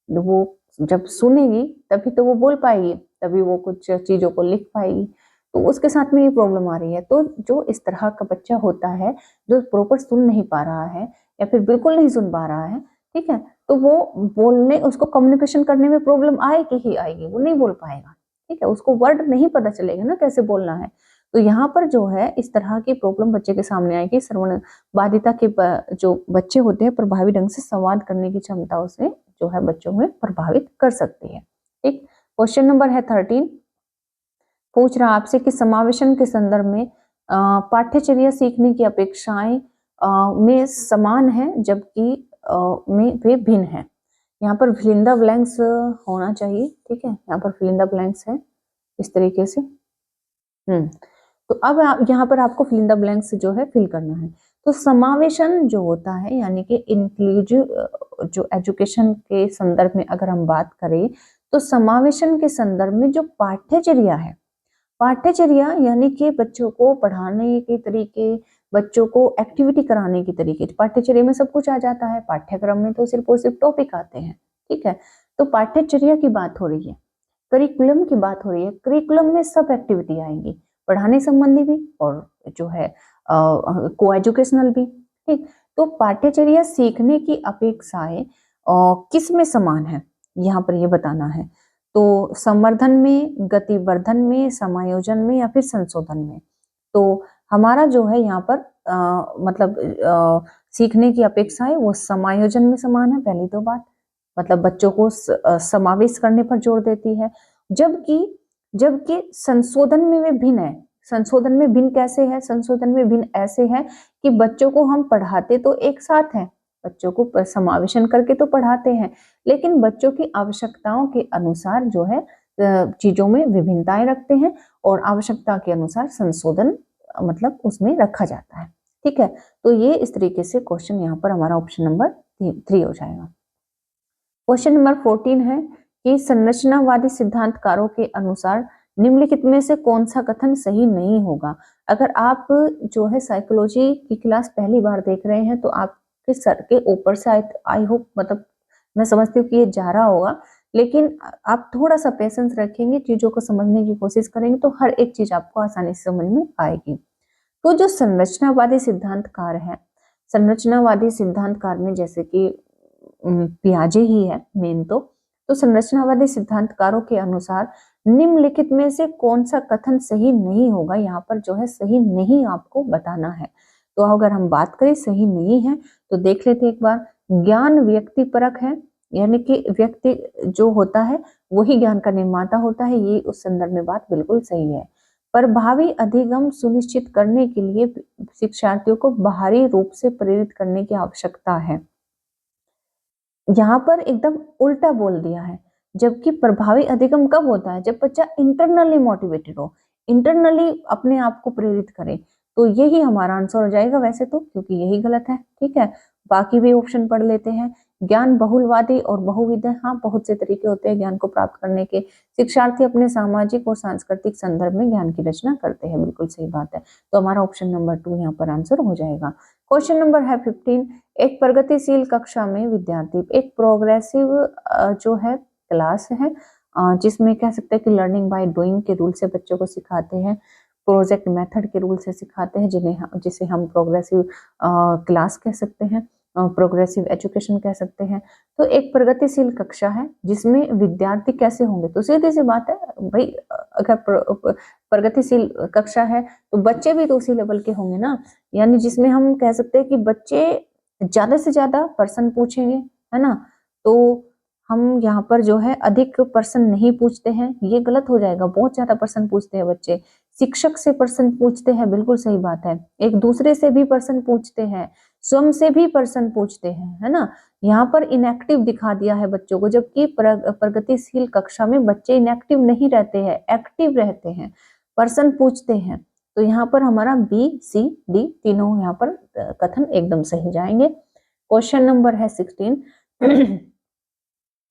वो जब सुनेगी तभी तो वो बोल पाएगी, तभी वो कुछ चीजों को लिख पाएगी। तो उसके साथ में ये प्रॉब्लम आ रही है। तो जो इस तरह का बच्चा होता है जो प्रॉपर सुन नहीं पा रहा है या फिर बिल्कुल नहीं सुन पा रहा है, ठीक है, तो वो बोलने उसको कम्युनिकेशन करने में प्रॉब्लम आएगी ही आएगी, वो नहीं बोल पाएगा, ठीक है, उसको वर्ड नहीं पता चलेगा ना कैसे बोलना है। तो यहाँ पर जो है इस तरह की प्रॉब्लम बच्चे के सामने आएगी। श्रवण बाधिता के जो बच्चे होते हैं प्रभावी ढंग से संवाद करने की क्षमता उसे जो है बच्चों में प्रभावित कर सकती है, ठीक। क्वेश्चन नंबर है 13, पूछ रहा आपसे कि समावेशन के संदर्भ में पाठ्यचर्या सीखने की अपेक्षाएं में समान है जबकि में वे भिन्न है। यहाँ पर फिल इन द ब्लैंक्स होना चाहिए, ठीक है, यहाँ पर फिल इन द ब्लैंक्स है इस तरीके से। तो अब यहाँ पर आपको फिल इन द ब्लैंक्स जो है फिल करना है। तो समावेशन जो होता है यानी कि इंक्लूसिव जो एजुकेशन के संदर्भ में अगर हम बात करें तो समावेशन के संदर्भ में जो पाठ्यचर्या है, पाठ्यचर्या यानी कि बच्चों को पढ़ाने के तरीके, बच्चों को एक्टिविटी कराने के तरीके, पाठ्यचर्या में सब कुछ आ जाता है, पाठ्यक्रम में तो सिर्फ और सिर्फ टॉपिक आते हैं, ठीक है। तो पाठ्यचर्या की बात हो रही है, करिकुलम की बात हो रही है, करिकुलम में सब एक्टिविटी आएंगी, पढ़ाने संबंधी भी और जो है को एजुकेशनल भी, ठीक। तो पाठ्यचर्या सीखने की अपेक्षाएं किस में समान है, यहाँ पर ये बताना है। तो संवर्धन में, गतिवर्धन में, समायोजन में या फिर संशोधन में। तो हमारा जो है यहाँ पर मतलब सीखने की अपेक्षाएं वो समायोजन में समान है, पहली तो बात, मतलब बच्चों को समावेश करने पर जोर देती है। जबकि संशोधन में वे भिन्न है। संशोधन में भिन्न कैसे है? संशोधन में भिन्न ऐसे है कि बच्चों को हम पढ़ाते तो एक साथ हैं, बच्चों को समावेशन करके तो पढ़ाते हैं, लेकिन बच्चों की आवश्यकताओं के अनुसार जो है चीजों में विभिन्नताएं रखते हैं और आवश्यकता के अनुसार संशोधन मतलब उसमें रखा जाता है, ठीक है। तो ये इस तरीके से क्वेश्चन यहाँ पर हमारा ऑप्शन नंबर 3 हो जाएगा। क्वेश्चन नंबर 14 है कि संरचनावादी सिद्धांतकारों के अनुसार निम्नलिखित में से कौन सा कथन सही नहीं होगा। अगर आप जो है साइकोलॉजी की क्लास पहली बार देख रहे हैं तो आपके सर के ऊपर से आई होप मतलब मैं समझती हूँ कि ये जा रहा होगा, लेकिन आप थोड़ा सा पेशेंस रखेंगे, चीजों को समझने की कोशिश करेंगे तो हर एक चीज आपको आसानी से समझ में आएगी। तो जो संरचनावादी सिद्धांतकार है, संरचनावादी सिद्धांतकार में जैसे कि पियाजे ही है मेन, तो संरचनावादी सिद्धांतकारों के अनुसार निम्नलिखित में से कौन सा कथन सही नहीं होगा, यहाँ पर जो है सही नहीं आपको बताना है। तो अगर हम बात करें सही नहीं है तो देख लेते एक बार। ज्ञान व्यक्तिपरक है, यानी कि व्यक्ति जो होता है वही ज्ञान का निर्माता होता है, ये उस संदर्भ में बात बिल्कुल सही है। प्रभावी अधिगम सुनिश्चित करने के लिए शिक्षार्थियों को बाहरी रूप से प्रेरित करने की आवश्यकता है, यहाँ पर एकदम उल्टा बोल दिया है। जबकि प्रभावी अधिगम कब होता है? जब बच्चा इंटरनली मोटिवेटेड हो, इंटरनली अपने आप को प्रेरित करे, तो यही हमारा आंसर हो जाएगा वैसे तो, क्योंकि यही गलत है, ठीक है। बाकी भी ऑप्शन पढ़ लेते हैं। ज्ञान बहुलवादी और बहुविध है, हाँ बहुत से तरीके होते हैं ज्ञान को प्राप्त करने के। शिक्षार्थी अपने सामाजिक और सांस्कृतिक संदर्भ में ज्ञान की रचना करते हैं, बिल्कुल सही बात है। तो हमारा ऑप्शन नंबर 2 यहाँ पर आंसर हो जाएगा। क्वेश्चन नंबर है 15, एक प्रगतिशील कक्षा में विद्यार्थी एक प्रोग्रेसिव जो है क्लास है जिसमें कह सकते हैं कि लर्निंग बाय डूइंग के रूल से बच्चों को सिखाते हैं, प्रोजेक्ट मेथड के रूल से सिखाते हैं, जिसे हम प्रोग्रेसिव क्लास कह सकते हैं, प्रोग्रेसिव एजुकेशन कह सकते हैं। तो एक प्रगतिशील कक्षा है जिसमें विद्यार्थी कैसे होंगे, तो सीधी सी बात है भाई, अगर प्रगतिशील कक्षा है तो बच्चे भी तो उसी लेवल के होंगे ना, यानी जिसमें हम कह सकते हैं कि बच्चे ज्यादा से ज्यादा पर्सन पूछेंगे, है ना। तो हम यहाँ पर जो है अधिक पर्सन नहीं पूछते हैं, ये गलत हो जाएगा। बहुत ज्यादा पर्सन पूछते हैं बच्चे, शिक्षक से पर्सन पूछते हैं, बिल्कुल सही बात है, एक दूसरे से भी पर्सन पूछते हैं, स्वयं से भी पर्सन पूछते हैं, है ना। यहाँ पर इनएक्टिव दिखा दिया है बच्चों को, जबकि प्रगतिशील कक्षा में बच्चे इनएक्टिव नहीं रहते हैं, एक्टिव रहते हैं, पर्सन पूछते हैं। तो यहाँ पर हमारा बी सी डी तीनों यहाँ पर कथन एकदम सही जाएंगे। क्वेश्चन नंबर है 16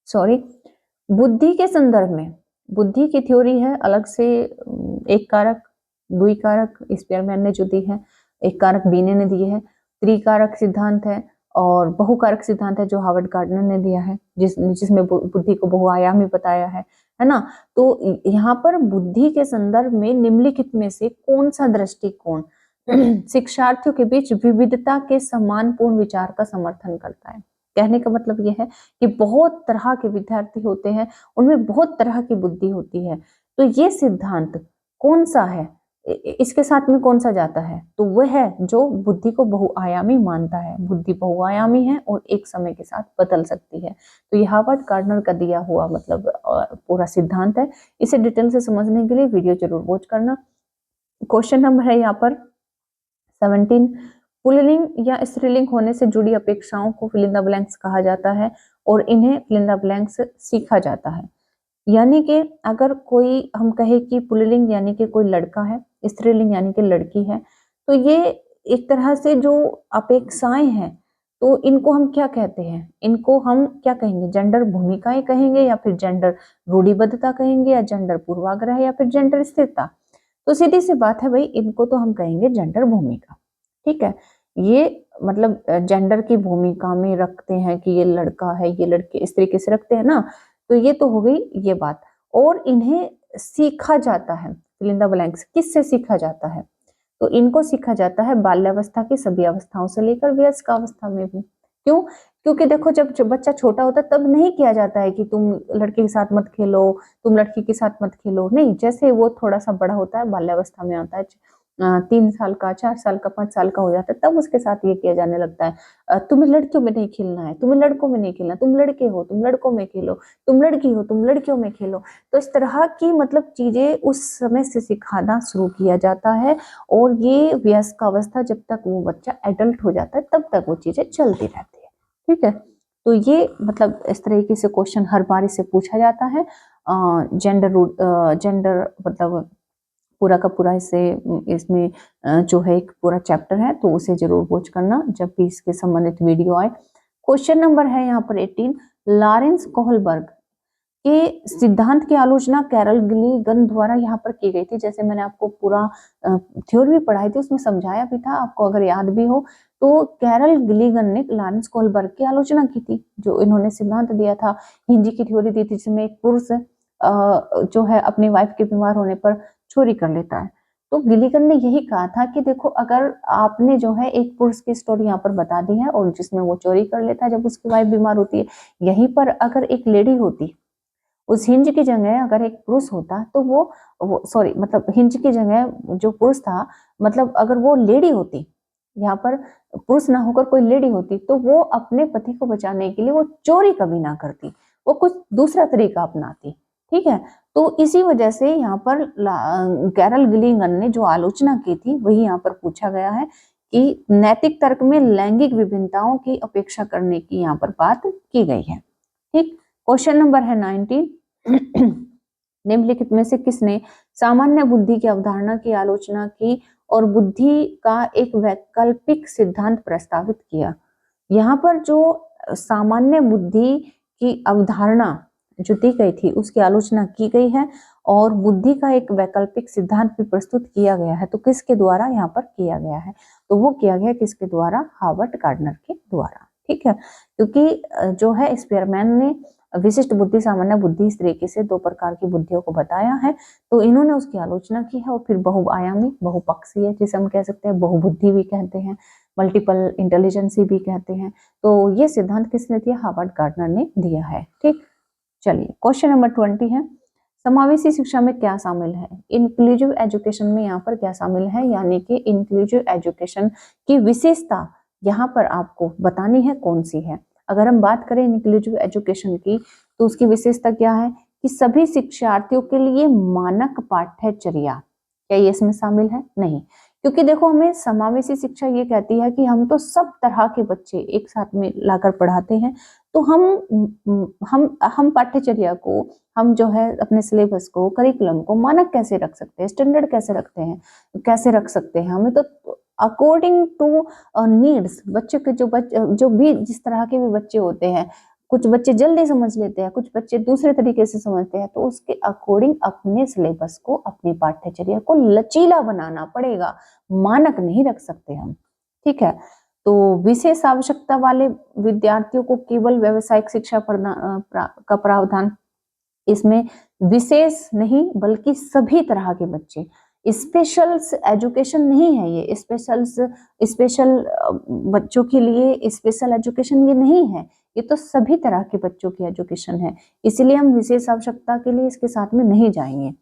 सॉरी, बुद्धि के संदर्भ में, बुद्धि की थ्योरी है अलग से, एक कारक, दुई कारक स्पेयरमैन ने जो दी है, एक कारक बीने ने दिए है, त्रिकारक सिद्धांत है और बहुकारक सिद्धांत है जो हार्वर्ड गार्डनर ने दिया है, जिसमें बुद्धि को बहुआयामी बताया है ना। तो यहाँ पर बुद्धि के संदर्भ में निम्नलिखित में से कौन सा दृष्टिकोण शिक्षार्थियों के बीच विविधता के सम्मानपूर्ण विचार का समर्थन करता है। कहने का मतलब यह है कि बहुत तरह के विद्यार्थी होते हैं, उनमें बहुत तरह की बुद्धि होती है, तो ये सिद्धांत कौन सा है, इसके साथ में कौन सा जाता है? तो वह है जो बुद्धि को बहुआयामी मानता है। बुद्धि बहुआयामी है और एक समय के साथ बदल सकती है। तो ये हार्वर्ड गार्डनर का दिया हुआ मतलब पूरा सिद्धांत है। इसे डिटेल से समझने के लिए वीडियो जरूर वॉच करना। क्वेश्चन नंबर है यहाँ पर 17, पुल्लिंग या स्त्रीलिंग होने से जुड़ी अपेक्षाओं को फिल इन द ब्लैंक्स कहा जाता है और इन्हें फिल इन द ब्लैंक्स सीखा जाता है। यानी कि अगर कोई हम कहे कि पुल्लिंग यानी कि कोई लड़का है, स्त्रीलिंग यानी कि लड़की है, तो ये एक तरह से जो अपेक्षाएं हैं, तो इनको हम क्या कहते हैं? इनको हम क्या कहेंगे? जेंडर भूमिकाएं कहेंगे या फिर जेंडर रूढ़िबद्धता कहेंगे या जेंडर पूर्वाग्रह या फिर जेंडर स्थिरता? तो सीधी सी बात है भाई, इनको तो हम कहेंगे जेंडर भूमिका। ठीक है, ये मतलब जेंडर की भूमिका में रखते हैं कि ये लड़का है, ये लड़की, इस तरीके से रखते हैं ना। तो ये तो हो गई ये बात। और इन्हें सीखा जाता है, फिल इन द ब्लैंक्स, किससे सीखा जाता है? तो इनको सीखा जाता है बाल्यावस्था की सभी अवस्थाओं से लेकर वयस्क अवस्था में भी। क्यों? क्योंकि देखो, जब बच्चा छोटा होता है तब नहीं किया जाता है कि तुम लड़के के साथ मत खेलो, तुम लड़की के साथ मत खेलो, नहीं। जैसे वो थोड़ा सा बड़ा होता है, बाल्यावस्था में आता है, 3 साल का, 4 साल का, 5 साल का हो जाता है, तब उसके साथ ये किया जाने लगता है, तुम्हें लड़कियों में नहीं खेलना है, तुम्हें लड़कों में नहीं खेलना, तुम लड़के हो तुम लड़कों में खेलो, तुम लड़की हो तुम लड़कियों में खेलो। तो इस तरह की मतलब चीजें उस समय से सिखाना शुरू किया जाता है और ये वयस्क अवस्था, जब तक वो बच्चा एडल्ट हो जाता है तब तक वो चीजें चलती रहती है। ठीक है, तो ये मतलब इस तरीके से क्वेश्चन हर बार इससे पूछा जाता है। जेंडर मतलब पूरा का पूरा इसमें जो है एक पूरा चैप्टर है, तो उसे जरूर वॉच करना जब भी इसके संबंधित वीडियो आए। क्वेश्चन नंबर है यहाँ पर 18, लॉरेंस कोहलबर्ग के सिद्धांत की आलोचना कैरल गिलिगन द्वारा यहाँ पर की गई थी। जैसे मैंने आपको पूरा थ्योरी भी पढ़ाई थी, उसमें समझाया भी था, आपको अगर याद भी हो तो कैरल गिलिगन ने लॉरेंस कोहलबर्ग की आलोचना की थी, जो इन्होंने सिद्धांत दिया था, हिंजी की थ्योरी दी थी, जिसमें एक पुरुष जो है अपनी वाइफ के बीमार होने पर चोरी कर लेता है। तो गिलिगन ने यही कहा था कि देखो, अगर आपने जो है एक पुरुष की स्टोरी यहाँ पर बता दी है और जिसमें वो चोरी कर लेता है जब उसकी वाइफ बीमार होती है, यहीं पर अगर एक लेडी होती, उस हिंज की जगह अगर एक पुरुष होता, तो वो सॉरी मतलब हिंज की जगह जो पुरुष था, मतलब अगर वो लेडी होती, यहाँ पर पुरुष ना होकर कोई लेडी होती, तो वो अपने पति को बचाने के लिए वो चोरी कभी ना करती, वो कुछ दूसरा तरीका अपनाती। ठीक है, तो इसी वजह से यहाँ पर कैरल गिलिगन ने जो आलोचना की थी वही यहाँ पर पूछा गया है कि नैतिक तर्क में लैंगिक विभिन्नताओं की अपेक्षा करने की यहाँ पर बात की गई है। ठीक, क्वेश्चन नंबर है 19, निम्नलिखित में से किसने सामान्य बुद्धि की अवधारणा की आलोचना की और बुद्धि का एक वैकल्पिक सिद्धांत प्रस्तावित किया? यहाँ पर जो सामान्य बुद्धि की अवधारणा जो दी गई थी उसकी आलोचना की गई है और बुद्धि का एक वैकल्पिक सिद्धांत भी प्रस्तुत किया गया है। तो किसके द्वारा यहाँ पर किया गया है? तो वो किया गया किसके द्वारा? हार्वर्ड गार्डनर के द्वारा। ठीक है, क्योंकि जो है स्पीयरमैन ने विशिष्ट बुद्धि, सामान्य बुद्धि, इस तरीके से 2 प्रकार की बुद्धियों को बताया है, तो इन्होंने उसकी आलोचना की है। और फिर बहुआयामी, बहुपक्षीय, जिसे हम कह सकते हैं बहुबुद्धि भी कहते हैं, मल्टीपल इंटेलिजेंसी भी कहते हैं, तो ये सिद्धांत किसने दिया? हार्वर्ड गार्डनर ने दिया है। ठीक, चलिए क्वेश्चन नंबर 20 है, समावेशी शिक्षा में क्या शामिल है? इंक्लूसिव एजुकेशन में यहाँ पर क्या शामिल है, यानी कि इंक्लूसिव एजुकेशन की विशेषता यहाँ पर आपको बतानी है कौन सी है। अगर हम बात करें इंक्लूसिव एजुकेशन की, तो उसकी विशेषता क्या है कि सभी शिक्षार्थियों के लिए मानक पाठ्यचर्या, क्या ये इसमें शामिल है? नहीं, क्योंकि देखो, हमें समावेशी शिक्षा ये कहती है कि हम तो सब तरह के बच्चे एक साथ में लाकर पढ़ाते हैं, तो हम पाठ्यचर्या को, हम जो है अपने सिलेबस को, करिकुलम को मानक कैसे रख सकते हैं, स्टैंडर्ड कैसे रखते हैं, कैसे रख सकते हैं? हमें तो अकॉर्डिंग टू नीड्स, बच्चे के जो भी जिस तरह के भी बच्चे होते हैं, कुछ बच्चे जल्दी समझ लेते हैं, कुछ बच्चे दूसरे तरीके से समझते हैं, तो उसके अकॉर्डिंग अपने सिलेबस को, अपनी पाठ्यचर्या को लचीला बनाना पड़ेगा, मानक नहीं रख सकते हम। ठीक है, तो विशेष आवश्यकता वाले विद्यार्थियों को केवल व्यावसायिक शिक्षा का प्रावधान, इसमें विशेष नहीं बल्कि सभी तरह के बच्चे, स्पेशल एजुकेशन नहीं है ये, स्पेशल बच्चों के लिए स्पेशल एजुकेशन ये नहीं है, ये तो सभी तरह के बच्चों की एजुकेशन है, इसलिए हम विशेष आवश्यकता के लिए इसके साथ में नहीं जाएंगे।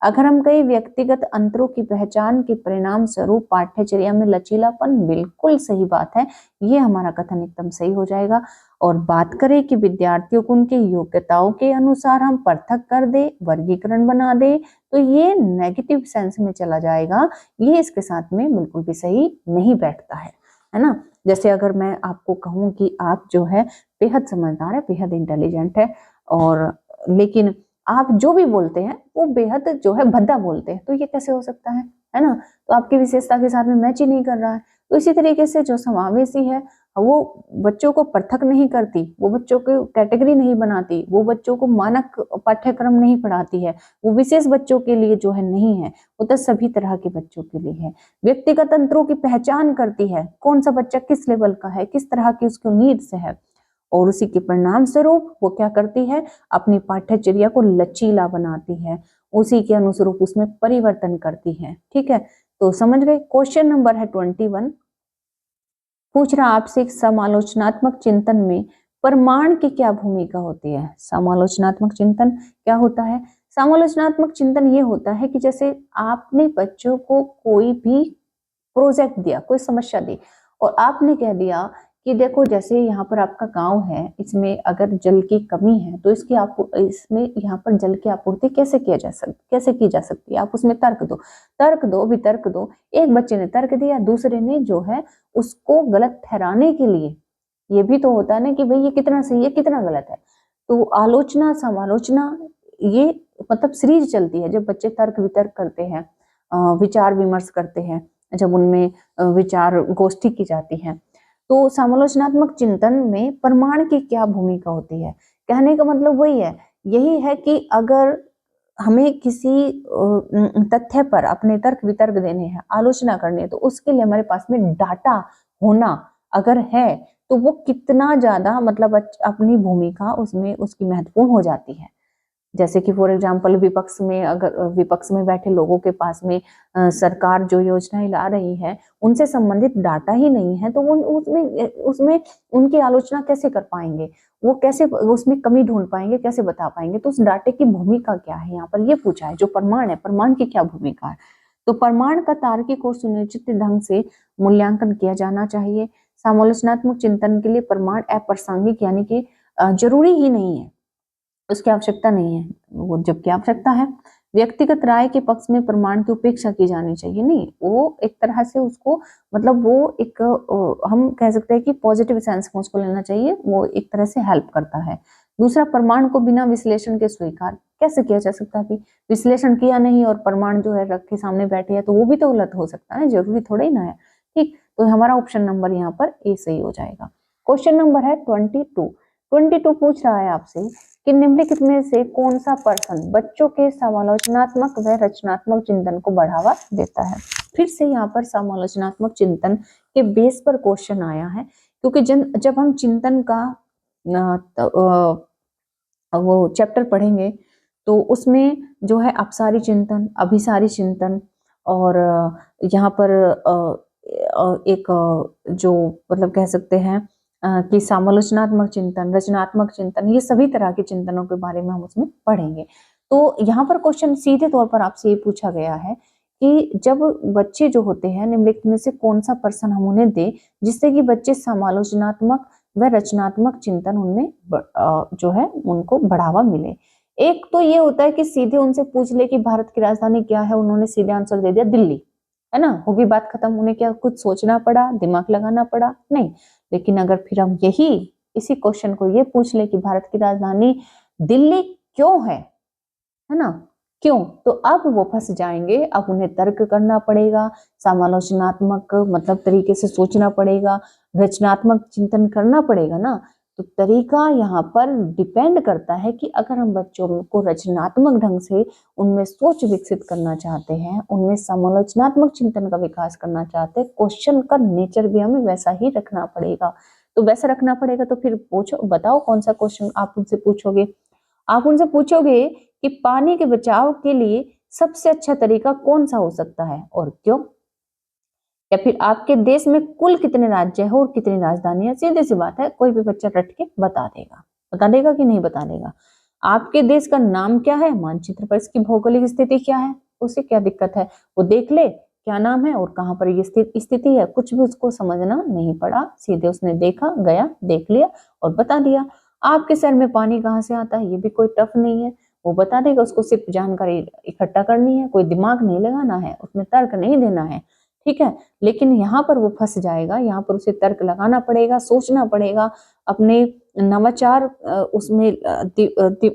अगर हम कई व्यक्तिगत अंतरों की पहचान के परिणाम स्वरूप पाठ्यचर्या में लचीलापन, बिल्कुल सही बात है, ये हमारा कथन एकदम सही हो जाएगा। और बात करें कि विद्यार्थियों को उनके योग्यताओं के अनुसार हम पृथक कर दे, वर्गीकरण बना दे, तो ये नेगेटिव सेंस में चला जाएगा, ये इसके साथ में बिल्कुल भी सही नहीं बैठता है है ना। जैसे अगर मैं आपको कहूँ कि आप जो है बेहद समझदार है, बेहद इंटेलिजेंट है, और लेकिन आप जो भी बोलते हैं वो बेहद जो है भद्दा बोलते हैं, तो ये कैसे हो सकता है ना। तो आपकी विशेषता के साथ में मैच ही नहीं कर रहा है। तो इसी तरीके से जो समावेशी है वो बच्चों को पृथक नहीं करती, वो बच्चों को कैटेगरी नहीं बनाती, वो बच्चों को मानक पाठ्यक्रम नहीं पढ़ाती है, वो विशेष बच्चों के लिए जो है नहीं है, वो तो सभी तरह के बच्चों के लिए है। व्यक्तिगत अंतरों की पहचान करती है, कौन सा बच्चा किस लेवल का है, किस तरह की उसकी नीड्स है, और उसी के परिणाम स्वरूप वो क्या करती है, अपनी पाठ्यचर्या को लचीला बनाती है, उसी के अनुरूप उसमें परिवर्तन करती है। ठीक है, तो समझ गए। क्वेश्चन नंबर है 21, पूछ रहा आपसे एक समालोचनात्मक चिंतन में प्रमाण की क्या भूमिका होती है। समालोचनात्मक चिंतन क्या होता है? समालोचनात्मक चिंतन ये होता है कि जैसे आपने बच्चों को कोई भी प्रोजेक्ट दिया, कोई समस्या दी, और आपने कह दिया कि देखो जैसे यहाँ पर आपका गांव है, इसमें अगर जल की कमी है तो इसमें यहाँ पर जल की आपूर्ति कैसे की जा सकती है, आप उसमें तर्क दो, वितर्क दो। एक बच्चे ने तर्क दिया, दूसरे ने जो है उसको गलत ठहराने के लिए, ये भी तो होता है ना कि भाई ये कितना सही है कितना गलत है। तो आलोचना समालोचना ये मतलब सीरीज चलती है, जब बच्चे तर्क वितर्क करते हैं, विचार विमर्श करते हैं, जब उनमें विचार गोष्ठी की जाती है। तो समालोचनात्मक चिंतन में प्रमाण की क्या भूमिका होती है? कहने का मतलब वही है, यही है कि अगर हमें किसी तथ्य पर अपने तर्क वितर्क देने हैं, आलोचना करनी है, तो उसके लिए हमारे पास में डाटा होना अगर है तो वो कितना ज्यादा मतलब अपनी भूमिका उसमें उसकी महत्वपूर्ण हो जाती है। जैसे कि फॉर एग्जाम्पल विपक्ष में, अगर विपक्ष में बैठे लोगों के पास में सरकार जो योजनाएं ला रही है उनसे संबंधित डाटा ही नहीं है, तो वो उसमें उनकी आलोचना कैसे कर पाएंगे, वो कैसे उसमें कमी ढूंढ पाएंगे, कैसे बता पाएंगे। तो उस डाटे की भूमिका क्या है, यहाँ पर ये पूछा है। जो प्रमाण है, प्रमाण की क्या भूमिका है? तो प्रमाण का तार्किक और सुनिश्चित ढंग से मूल्यांकन किया जाना चाहिए। समालोचनात्मक चिंतन के लिए प्रमाण अप्रासंगिक यानी कि जरूरी ही नहीं है, उसकी आवश्यकता नहीं है, वो जबकि आवश्यकता है। व्यक्तिगत राय के पक्ष में प्रमाण की उपेक्षा की जानी चाहिए, नहीं, वो एक तरह से उसको मतलब वो एक हम कह सकते हैं कि पॉजिटिव सेंस में उसको लेना चाहिए, वो एक तरह से हेल्प करता है। दूसरा, प्रमाण को बिना विश्लेषण के स्वीकार कैसे किया जा सकता है? विश्लेषण किया नहीं और प्रमाण जो है रख के सामने बैठे है तो वो भी तो गलत हो सकता है, जरूरी थोड़ा ही ना है। ठीक, तो हमारा ऑप्शन नंबर यहाँ पर ए सही हो जाएगा। क्वेश्चन नंबर है 22 पूछ रहा है आपसे कि निम्नलिखित में से कौन सा पर्सन बच्चों के समालोचनात्मक व रचनात्मक चिंतन को बढ़ावा देता है। फिर से यहाँ पर समालोचनात्मक चिंतन के बेस पर क्वेश्चन आया है, क्योंकि जब हम चिंतन का वो चैप्टर पढ़ेंगे तो उसमें जो है अपसारी चिंतन, अभिसारी चिंतन, और यहाँ पर एक जो मतलब कह सकते हैं कि समालोचनात्मक चिंतन, रचनात्मक चिंतन, ये सभी तरह के चिंतनों के बारे में हम उसमें पढ़ेंगे। तो यहाँ पर क्वेश्चन सीधे तौर पर आपसे ये पूछा गया है कि जब बच्चे जो होते हैं निम्नलिखित में से कौन सा पर्सन हम उन्हें दें जिससे कि बच्चे समालोचनात्मक व रचनात्मक चिंतन उनमें जो है उनको बढ़ावा मिले। एक तो ये होता है कि सीधे उनसे पूछ ले कि भारत की राजधानी क्या है, उन्होंने सीधे आंसर दे दिया दिल्ली, है ना, होगी बात खत्म। उन्हें क्या कुछ सोचना पड़ा, दिमाग लगाना पड़ा? नहीं। लेकिन अगर फिर हम इसी क्वेश्चन को ये पूछ ले कि भारत की राजधानी दिल्ली क्यों है ना, क्यों, तो अब वो फंस जाएंगे। अब उन्हें तर्क करना पड़ेगा, समालोचनात्मक मतलब तरीके से सोचना पड़ेगा, रचनात्मक चिंतन करना पड़ेगा ना। तो तरीका यहाँ पर डिपेंड करता है कि अगर हम बच्चों को रचनात्मक ढंग से उनमें सोच विकसित करना चाहते हैं, उनमें समालोचनात्मक चिंतन का विकास करना चाहते हैं, क्वेश्चन का नेचर भी हमें वैसा ही रखना पड़ेगा। तो वैसा रखना पड़ेगा तो फिर बताओ कौन सा क्वेश्चन आप उनसे पूछोगे? आप उनसे पूछोगे कि पानी के बचाव के लिए सबसे अच्छा तरीका कौन सा हो सकता है और क्यों? या फिर आपके देश में कुल कितने राज्य हैं और कितनी राजधानियां? सीधी सी बात है, कोई भी बच्चा रट के बता देगा कि नहीं बता देगा। आपके देश का नाम क्या है, मानचित्र पर इसकी भौगोलिक स्थिति क्या है, उसे क्या दिक्कत है, वो देख ले क्या नाम है और कहाँ पर ये स्थिति है। कुछ भी उसको समझना नहीं पड़ा, सीधे उसने देखा, गया, देख लिया और बता दिया। आपके शहर में पानी कहाँ से आता है, ये भी कोई टफ नहीं है, वो बता देगा। उसको सिर्फ जानकारी इकट्ठा करनी है, कोई दिमाग नहीं लगाना है, उसमें तर्क नहीं देना है। ठीक है। लेकिन यहाँ पर वो फंस जाएगा, यहाँ पर उसे तर्क लगाना पड़ेगा, सोचना पड़ेगा, अपने नवाचार उसमें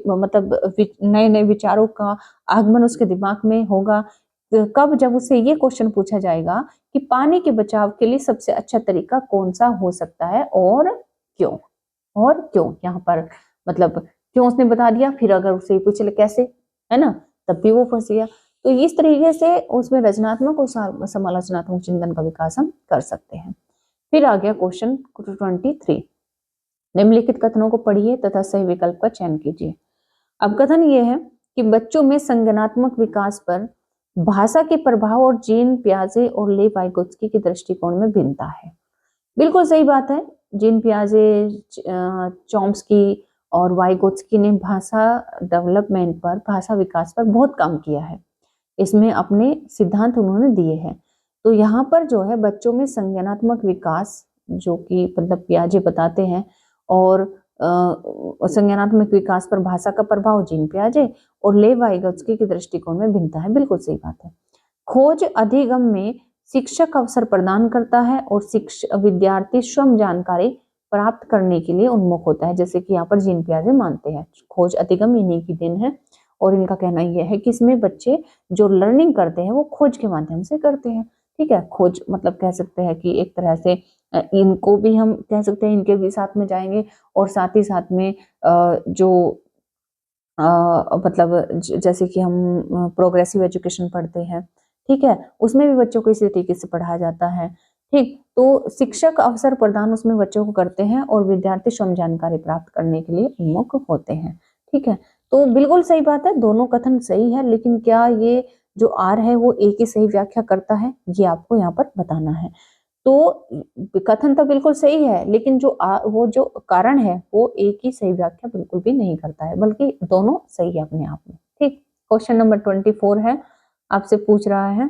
मतलब नए नए विचारों का आगमन उसके दिमाग में होगा। कब? जब उससे ये क्वेश्चन पूछा जाएगा कि पानी के बचाव के लिए सबसे अच्छा तरीका कौन सा हो सकता है और क्यों? और क्यों? यहाँ पर मतलब क्यों उसने बता दिया, फिर अगर उससे पूछे कैसे, है ना, तब भी वो फंस गया। तो इस तरीके से उसमें रचनात्मक और समालोचनात्मक चिंतन का विकास हम कर सकते हैं। फिर आ गया क्वेश्चन 23। निम्नलिखित कथनों को पढ़िए तथा सही विकल्प का चयन कीजिए। अब कथन ये है कि बच्चों में संज्ञानात्मक विकास पर भाषा के प्रभाव और जीन पियाजे और लेव वाइगोत्स्की के दृष्टिकोण में भिन्नता है। बिल्कुल सही बात है। जीन पियाजे, चॉम्स्की और वाइगोत्स्की ने भाषा डेवलपमेंट पर, भाषा विकास पर बहुत काम किया है। इसमें अपने सिद्धांत उन्होंने दिए हैं। तो यहाँ पर जो है बच्चों में संज्ञानात्मक विकास, जो कि मतलब पियाजे बताते हैं, और संज्ञानात्मक विकास पर भाषा का प्रभाव जीन पियाजे और लेव वाइगोत्स्की के दृष्टिकोण में भिन्नता है। बिल्कुल सही बात है। खोज अधिगम में शिक्षक अवसर प्रदान करता है और विद्यार्थी स्वयं जानकारी प्राप्त करने के लिए उन्मुख होता है, जैसे कि यहाँ पर जीन पियाजे मानते हैं खोज अधिगम इन्हीं की देन है। और इनका कहना यह है कि इसमें बच्चे जो लर्निंग करते हैं वो खोज के माध्यम से करते हैं। ठीक है, खोज मतलब कह सकते हैं कि एक तरह से इनको भी हम कह सकते हैं, इनके भी साथ में जाएंगे, और साथ ही साथ में जो मतलब जैसे कि हम प्रोग्रेसिव एजुकेशन पढ़ते हैं, ठीक है, उसमें भी बच्चों को इसी तरीके से पढ़ाया जाता है। ठीक, तो शिक्षक अवसर प्रदान उसमें बच्चों को करते हैं और विद्यार्थी स्वयं जानकारी प्राप्त करने के लिए उन्मुख होते हैं। ठीक है, तो बिल्कुल सही बात है, दोनों कथन सही है, लेकिन क्या ये जो आर है वो एक ही सही व्याख्या करता है, ये आपको यहाँ पर बताना है। तो कथन तो बिल्कुल सही है, लेकिन वो जो कारण है वो एक ही सही व्याख्या बिल्कुल भी नहीं करता है, बल्कि दोनों सही है अपने आप में। ठीक, क्वेश्चन नंबर 24 है, आपसे पूछ रहा है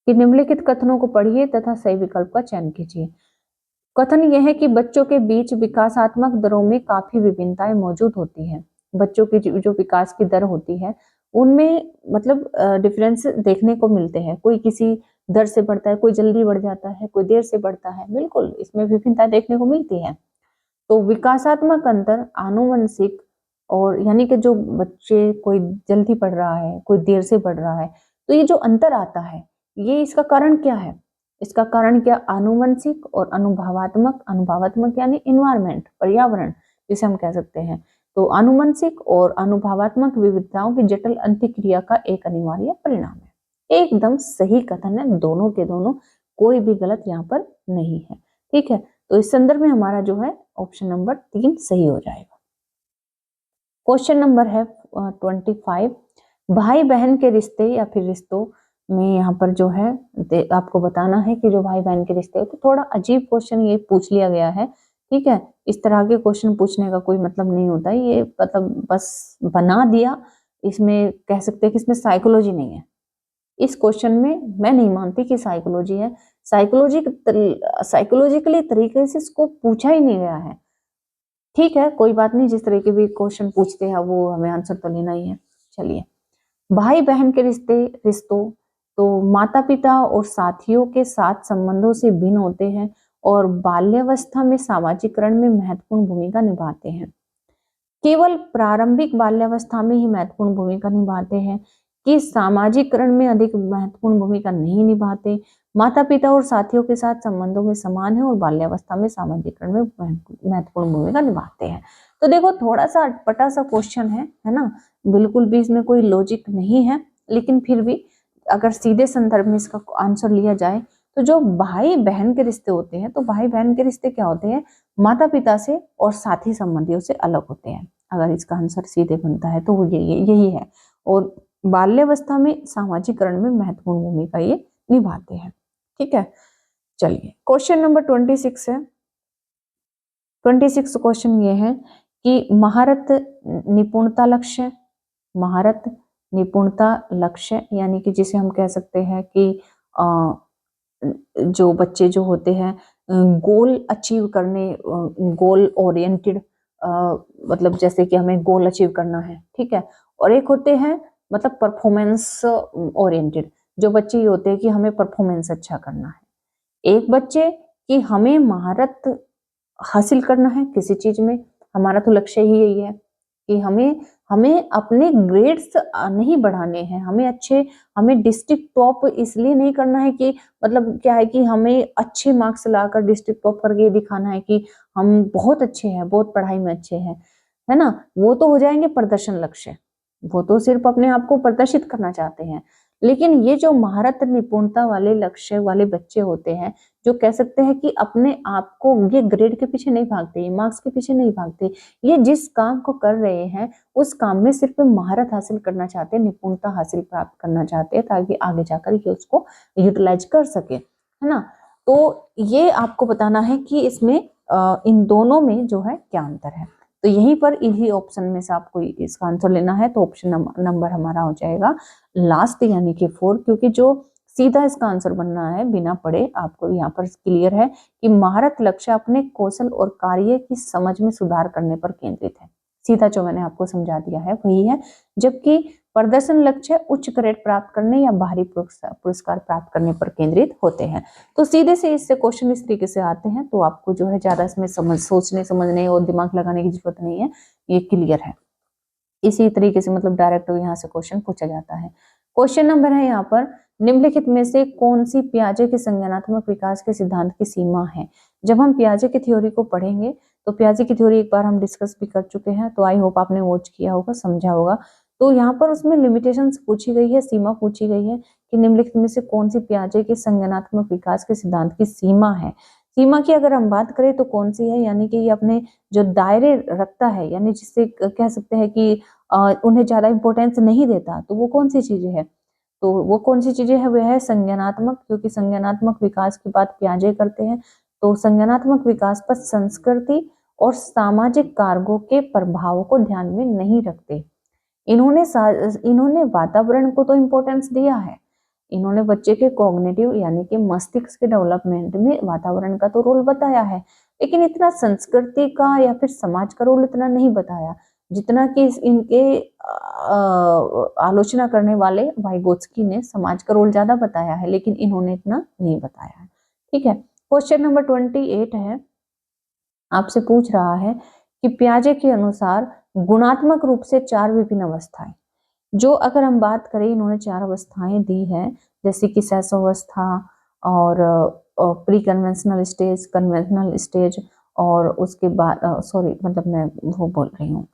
कि निम्नलिखित कथनों को पढ़िए तथा सही विकल्प का चयन कीजिए। कथन यह है कि बच्चों के बीच विकासात्मक दरों में काफी विभिन्नताएं मौजूद होती हैं। बच्चों की जो विकास की दर होती है उनमें मतलब डिफरेंस देखने को मिलते हैं। कोई किसी दर से बढ़ता है, कोई जल्दी बढ़ जाता है, कोई देर से बढ़ता है। बिल्कुल इसमें विभिन्नता देखने को मिलती है। तो विकासात्मक अंतर आनुवंशिक, और यानी कि जो बच्चे कोई जल्दी पढ़ रहा है, कोई देर से पढ़ रहा है, तो ये जो अंतर आता है, ये इसका कारण क्या है? इसका कारण क्या? आनुवंशिक और अनुभवात्मक। अनुभवात्मक यानी इन्वायरमेंट, पर्यावरण जिसे हम कह सकते हैं। तो आनुवंशिक और अनुभवात्मक विविधताओं की जटिल अंतःक्रिया का एक अनिवार्य परिणाम है। एकदम सही कथन है, दोनों के दोनों, कोई भी गलत यहाँ पर नहीं है। ठीक है, तो इस संदर्भ में हमारा जो है ऑप्शन नंबर 3 सही हो जाएगा। क्वेश्चन नंबर है 25। भाई बहन के रिश्ते या फिर रिश्तों में यहाँ पर जो है आपको बताना है कि जो भाई बहन के रिश्ते, तो थोड़ा अजीब क्वेश्चन ये पूछ लिया गया है। ठीक है, इस तरह के क्वेश्चन पूछने का कोई मतलब नहीं होता है, ये मतलब बस बना दिया। इसमें कह सकते हैं कि इसमें साइकोलॉजी नहीं है। इस क्वेश्चन में मैं नहीं मानती कि साइकोलॉजी है। साइकोलॉजिकली तरीके से इसको पूछा ही नहीं गया है। ठीक है, कोई बात नहीं, जिस तरह के भी क्वेश्चन पूछते हैं वो हमें आंसर तो लेना ही है। चलिए, भाई बहन के रिश्तों तो माता पिता और साथियों के साथ संबंधों से भिन्न होते हैं और बाल्यावस्था में सामाजिकरण में महत्वपूर्ण भूमिका निभाते हैं। केवल प्रारंभिक बाल्यावस्था में ही महत्वपूर्ण भूमिका निभाते हैं कि सामाजिकरण में अधिक महत्वपूर्ण भूमिका नहीं निभाते। माता पिता और साथियों के साथ संबंधों में समान है और बाल्यावस्था में सामाजिकरण में महत्वपूर्ण भूमिका निभाते हैं। तो देखो, थोड़ा सा अटपटा सा क्वेश्चन है ना, बिल्कुल भी इसमें कोई लॉजिक नहीं है, लेकिन फिर भी अगर सीधे संदर्भ में इसका आंसर लिया जाए तो जो भाई बहन के रिश्ते होते हैं, तो भाई बहन के रिश्ते क्या होते हैं? माता पिता से और साथी संबंधियों से अलग होते हैं। अगर इसका आंसर सीधे बनता है तो वो यही है। और बाल्यावस्था में सामाजिकरण में महत्वपूर्ण भूमिका ये निभाते हैं। ठीक है, चलिए क्वेश्चन नंबर 26 है। 26 क्वेश्चन ये है कि महारत निपुणता लक्ष्य, महारत निपुणता लक्ष्य यानी कि जिसे हम कह सकते हैं कि जो बच्चे जो होते हैं गोल अचीव करने, गोल ओरिएंटेड, मतलब जैसे कि हमें गोल अचीव करना है, ठीक है, और एक होते हैं मतलब परफॉर्मेंस ओरिएंटेड। जो बच्चे ये होते हैं कि हमें परफॉर्मेंस अच्छा करना है, एक बच्चे कि हमें महारत हासिल करना है किसी चीज में, हमारा तो लक्ष्य ही यही है कि हमें हमें अपने ग्रेड्स नहीं बढ़ाने हैं, हमें डिस्ट्रिक्ट टॉप इसलिए नहीं करना है कि मतलब क्या है कि हमें अच्छे मार्क्स लाकर डिस्ट्रिक्ट टॉप करके ये दिखाना है कि हम बहुत अच्छे हैं, बहुत पढ़ाई में अच्छे हैं, है ना। वो तो हो जाएंगे प्रदर्शन लक्ष्य, वो तो सिर्फ अपने आप को प्रदर्शित करना चाहते हैं। लेकिन ये जो महारत निपुणता वाले लक्ष्य वाले बच्चे होते हैं, जो कह सकते हैं कि अपने आप को, ये ग्रेड के पीछे नहीं भागते, ये मार्क्स के पीछे नहीं भागते, ये जिस काम को कर रहे हैं उस काम में सिर्फ महारत हासिल करना चाहते हैं, निपुणता हासिल प्राप्त करना चाहते हैं, ताकि आगे जाकर ये उसको यूटिलाइज कर सके, है ना। तो ये आपको बताना है कि इसमें इन दोनों में जो है क्या अंतर है। तो यहीं पर इन्हीं ऑप्शन में से आपको इसका आंसर लेना है। तो ऑप्शन नंबर हमारा हो जाएगा लास्ट, यानी कि 4, क्योंकि जो सीधा इसका आंसर बनना है बिना पढ़े, आपको यहाँ पर क्लियर है कि महारत लक्ष्य अपने कौशल और कार्य की समझ में सुधार करने पर केंद्रित है। सीधा जो मैंने आपको समझा दिया है वही है। जबकि प्रदर्शन लक्ष्य उच्च ग्रेड प्राप्त करने या बाहरी पुरस्कार प्राप्त करने पर केंद्रित होते हैं। तो सीधे से इससे क्वेश्चन इस तरीके से आते हैं, तो आपको जो है ज्यादा इसमें सोचने समझने और दिमाग लगाने की जरूरत नहीं है, ये क्लियर है। इसी तरीके से मतलब डायरेक्ट यहाँ से क्वेश्चन पूछा जाता है। क्वेश्चन नंबर है यहाँ पर, निम्नलिखित में से कौन सी पियाजे के संज्ञानात्मक विकास के सिद्धांत की सीमा है। जब हम पियाजे की थ्योरी को पढ़ेंगे, तो पियाजे की थ्योरी एक बार हम डिस्कस भी कर चुके हैं, तो आई होप आपने वॉच किया होगा, समझा होगा। तो यहाँ पर उसमें लिमिटेशंस पूछी गई है, सीमा पूछी गई है कि निम्नलिखित में से कौन सी पियाजे के संज्ञानात्मक विकास के सिद्धांत की सीमा है। सीमा की अगर हम बात करें तो कौन सी है, यानी कि ये अपने जो दायरे रखता है, यानी जिससे कह सकते हैं कि उन्हें ज्यादा इंपॉर्टेंस नहीं देता, तो वो कौन सी चीजें है। तो वो कौन सी चीजें है, वह है संज्ञानात्मक, क्योंकि संज्ञानात्मक विकास की बात पियाजे करते हैं। तो संज्ञानात्मक विकास पर संस्कृति और सामाजिक कारकों के प्रभाव को ध्यान में नहीं रखते। इन्होंने वातावरण को तो इम्पोर्टेंस दिया है, इन्होंने बच्चे के कॉग्निटिव यानी कि मस्तिष्क के डेवलपमेंट में वातावरण का तो रोल बताया है, लेकिन इतना संस्कृति का या फिर समाज का रोल इतना नहीं बताया जितना कि इनके आलोचना करने वाले वाइगोत्स्की ने समाज का रोल ज्यादा बताया है, लेकिन इन्होंने इतना नहीं बताया है। ठीक है, क्वेश्चन नंबर 28 है, आपसे पूछ रहा है कि पियाजे के अनुसार गुणात्मक रूप से 4 विभिन्न अवस्थाएं, जो अगर हम बात करें, इन्होंने 4 अवस्थाएं दी है, जैसे कि शैशवावस्था और pre conventional stage, conventional stage, और उसके बाद सॉरी मतलब मैं वो बोल रही हूँ,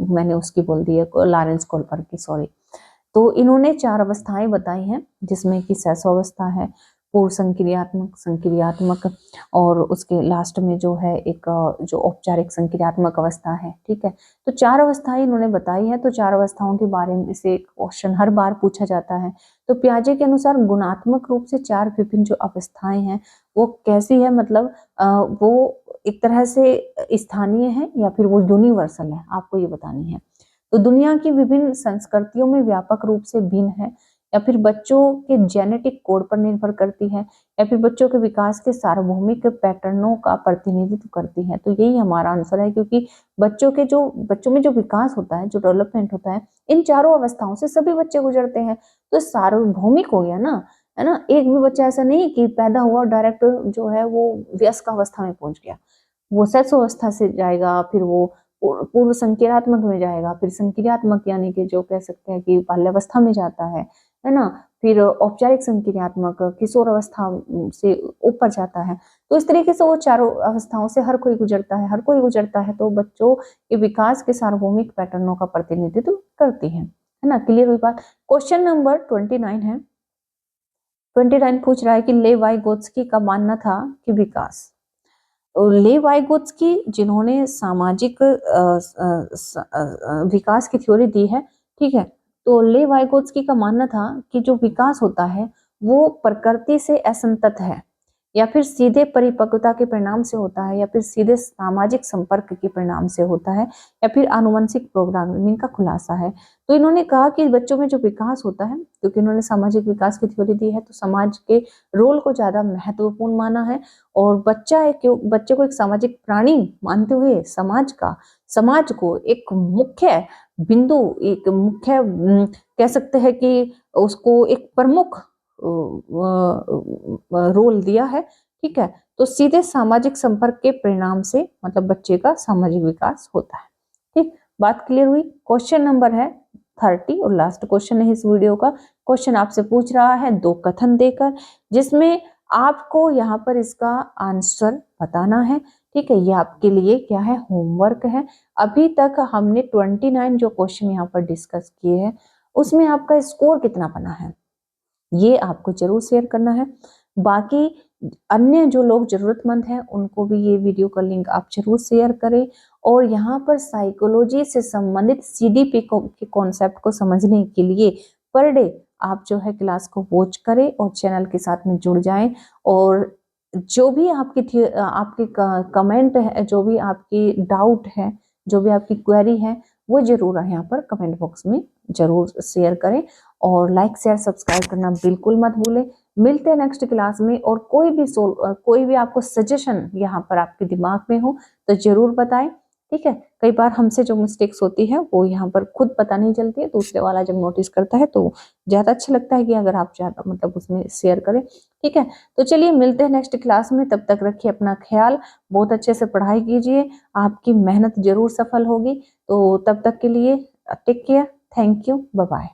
मैंने उसकी बोल दी है लॉरेंस कोल्बर की, सॉरी। तो इन्होंने 4 अवस्थाएं बताई हैं, जिसमें कि शैशवावस्था है, पूर्व संक्रियात्मक, संक्रियात्मक, और उसके लास्ट में जो है एक जो औपचारिक संक्रियात्मक अवस्था है। ठीक है, तो 4 अवस्थाएं इन्होंने बताई है। तो 4 अवस्थाओं के बारे में से क्वेश्चन हर बार पूछा जाता है। तो पियाजे के अनुसार गुणात्मक रूप से 4 विभिन्न जो अवस्थाएं हैं वो कैसी है, मतलब वो एक तरह से स्थानीय है या फिर वो यूनिवर्सल है, आपको ये बतानी है। तो दुनिया की विभिन्न संस्कृतियों में व्यापक रूप से भिन्न है, या फिर बच्चों के जेनेटिक कोड पर निर्भर करती है, या फिर बच्चों के विकास के सार्वभौमिक पैटर्नों का प्रतिनिधित्व करती है। तो यही हमारा आंसर है, क्योंकि बच्चों में जो विकास होता है, जो डेवलपमेंट होता है, इन चारों अवस्थाओं से सभी बच्चे गुजरते हैं। तो सार्वभौमिक हो गया ना, है ना। एक भी बच्चा ऐसा नहीं कि पैदा हुआ और डायरेक्ट जो है वो वयस्क अवस्था में पहुंच गया, वो शैशवावस्था से जाएगा, फिर वो पूर्व संक्रियात्मक में जाएगा, फिर संक्रियात्मक यानी कि जो कह सकते हैं कि बाल्यावस्था में जाता है ना, फिर औपचारिक संक्रियात्मक किशोर अवस्था से ऊपर जाता है। तो इस तरीके से वो चारों अवस्थाओं से हर कोई गुजरता है। तो बच्चों के विकास के सार्वभौमिक पैटर्नों का प्रतिनिधित्व करती है ना। क्लियर हुई बात। क्वेश्चन नंबर 29 है। 29 पूछ रहा है कि ले वाइगोत्स्की का मानना था कि ले वाइगोत्स्की जिन्होंने सामाजिक विकास की थ्योरी दी है, ठीक है। तो ले वाइगोत्स्की का मानना था कि जो विकास होता है वो प्रकृति से असंतत है, या फिर सीधे परिपक्वता के परिणाम से होता है, या फिर सीधे सामाजिक संपर्क के परिणाम से होता है, या फिर आनुवंशिक प्रोग्रामिंग का खुलासा है। तो इन्होंने कहा कि बच्चों में जो विकास होता है, क्योंकि इन्होंने सामाजिक विकास की थ्योरी दी है, तो समाज के रोल को ज्यादा महत्वपूर्ण माना है, और बच्चे को एक सामाजिक प्राणी मानते हुए समाज को एक मुख्य बिंदु, एक मुख्य कह सकते हैं कि उसको एक प्रमुख रोल दिया है। ठीक है, तो सीधे सामाजिक संपर्क के परिणाम से मतलब बच्चे का सामाजिक विकास होता है। ठीक, बात क्लियर हुई। क्वेश्चन नंबर है 30 और लास्ट क्वेश्चन है इस वीडियो का। क्वेश्चन आपसे पूछ रहा है 2 कथन देकर, जिसमें आपको यहाँ पर इसका आंसर बताना है। ठीक है, ये आपके लिए क्या है, होमवर्क है। अभी तक हमने 29 जो क्वेश्चन यहाँ पर डिस्कस किए हैं, उसमें आपका स्कोर कितना बना है ये आपको जरूर शेयर करना है। बाकी अन्य जो लोग जरूरतमंद हैं उनको भी ये वीडियो का लिंक आप जरूर शेयर करें, और यहाँ पर साइकोलॉजी से संबंधित सीडीपी के कॉन्सेप्ट को समझने के लिए पर डे आप जो है क्लास को वॉच करें और चैनल के साथ में जुड़ जाएं। और जो भी आपकी कमेंट है, जो भी आपकी डाउट है, जो भी आपकी क्वेरी है, वो जरूर यहाँ पर कमेंट बॉक्स में जरूर शेयर करें, और लाइक शेयर सब्सक्राइब करना बिल्कुल मत भूलें। मिलते हैं नेक्स्ट क्लास में, और कोई भी आपको सजेशन यहाँ पर आपके दिमाग में हो तो जरूर बताएं। ठीक है, कई बार हमसे जो मिस्टेक्स होती है वो यहाँ पर खुद पता नहीं चलती है, दूसरे वाला जब नोटिस करता है तो ज्यादा अच्छा लगता है कि अगर आप ज्यादा मतलब उसमें शेयर करें। ठीक है, तो चलिए मिलते हैं नेक्स्ट क्लास में, तब तक रखिए अपना ख्याल, बहुत अच्छे से पढ़ाई कीजिए, आपकी मेहनत जरूर सफल होगी। तो तब तक के लिए take care, thank you, bye bye.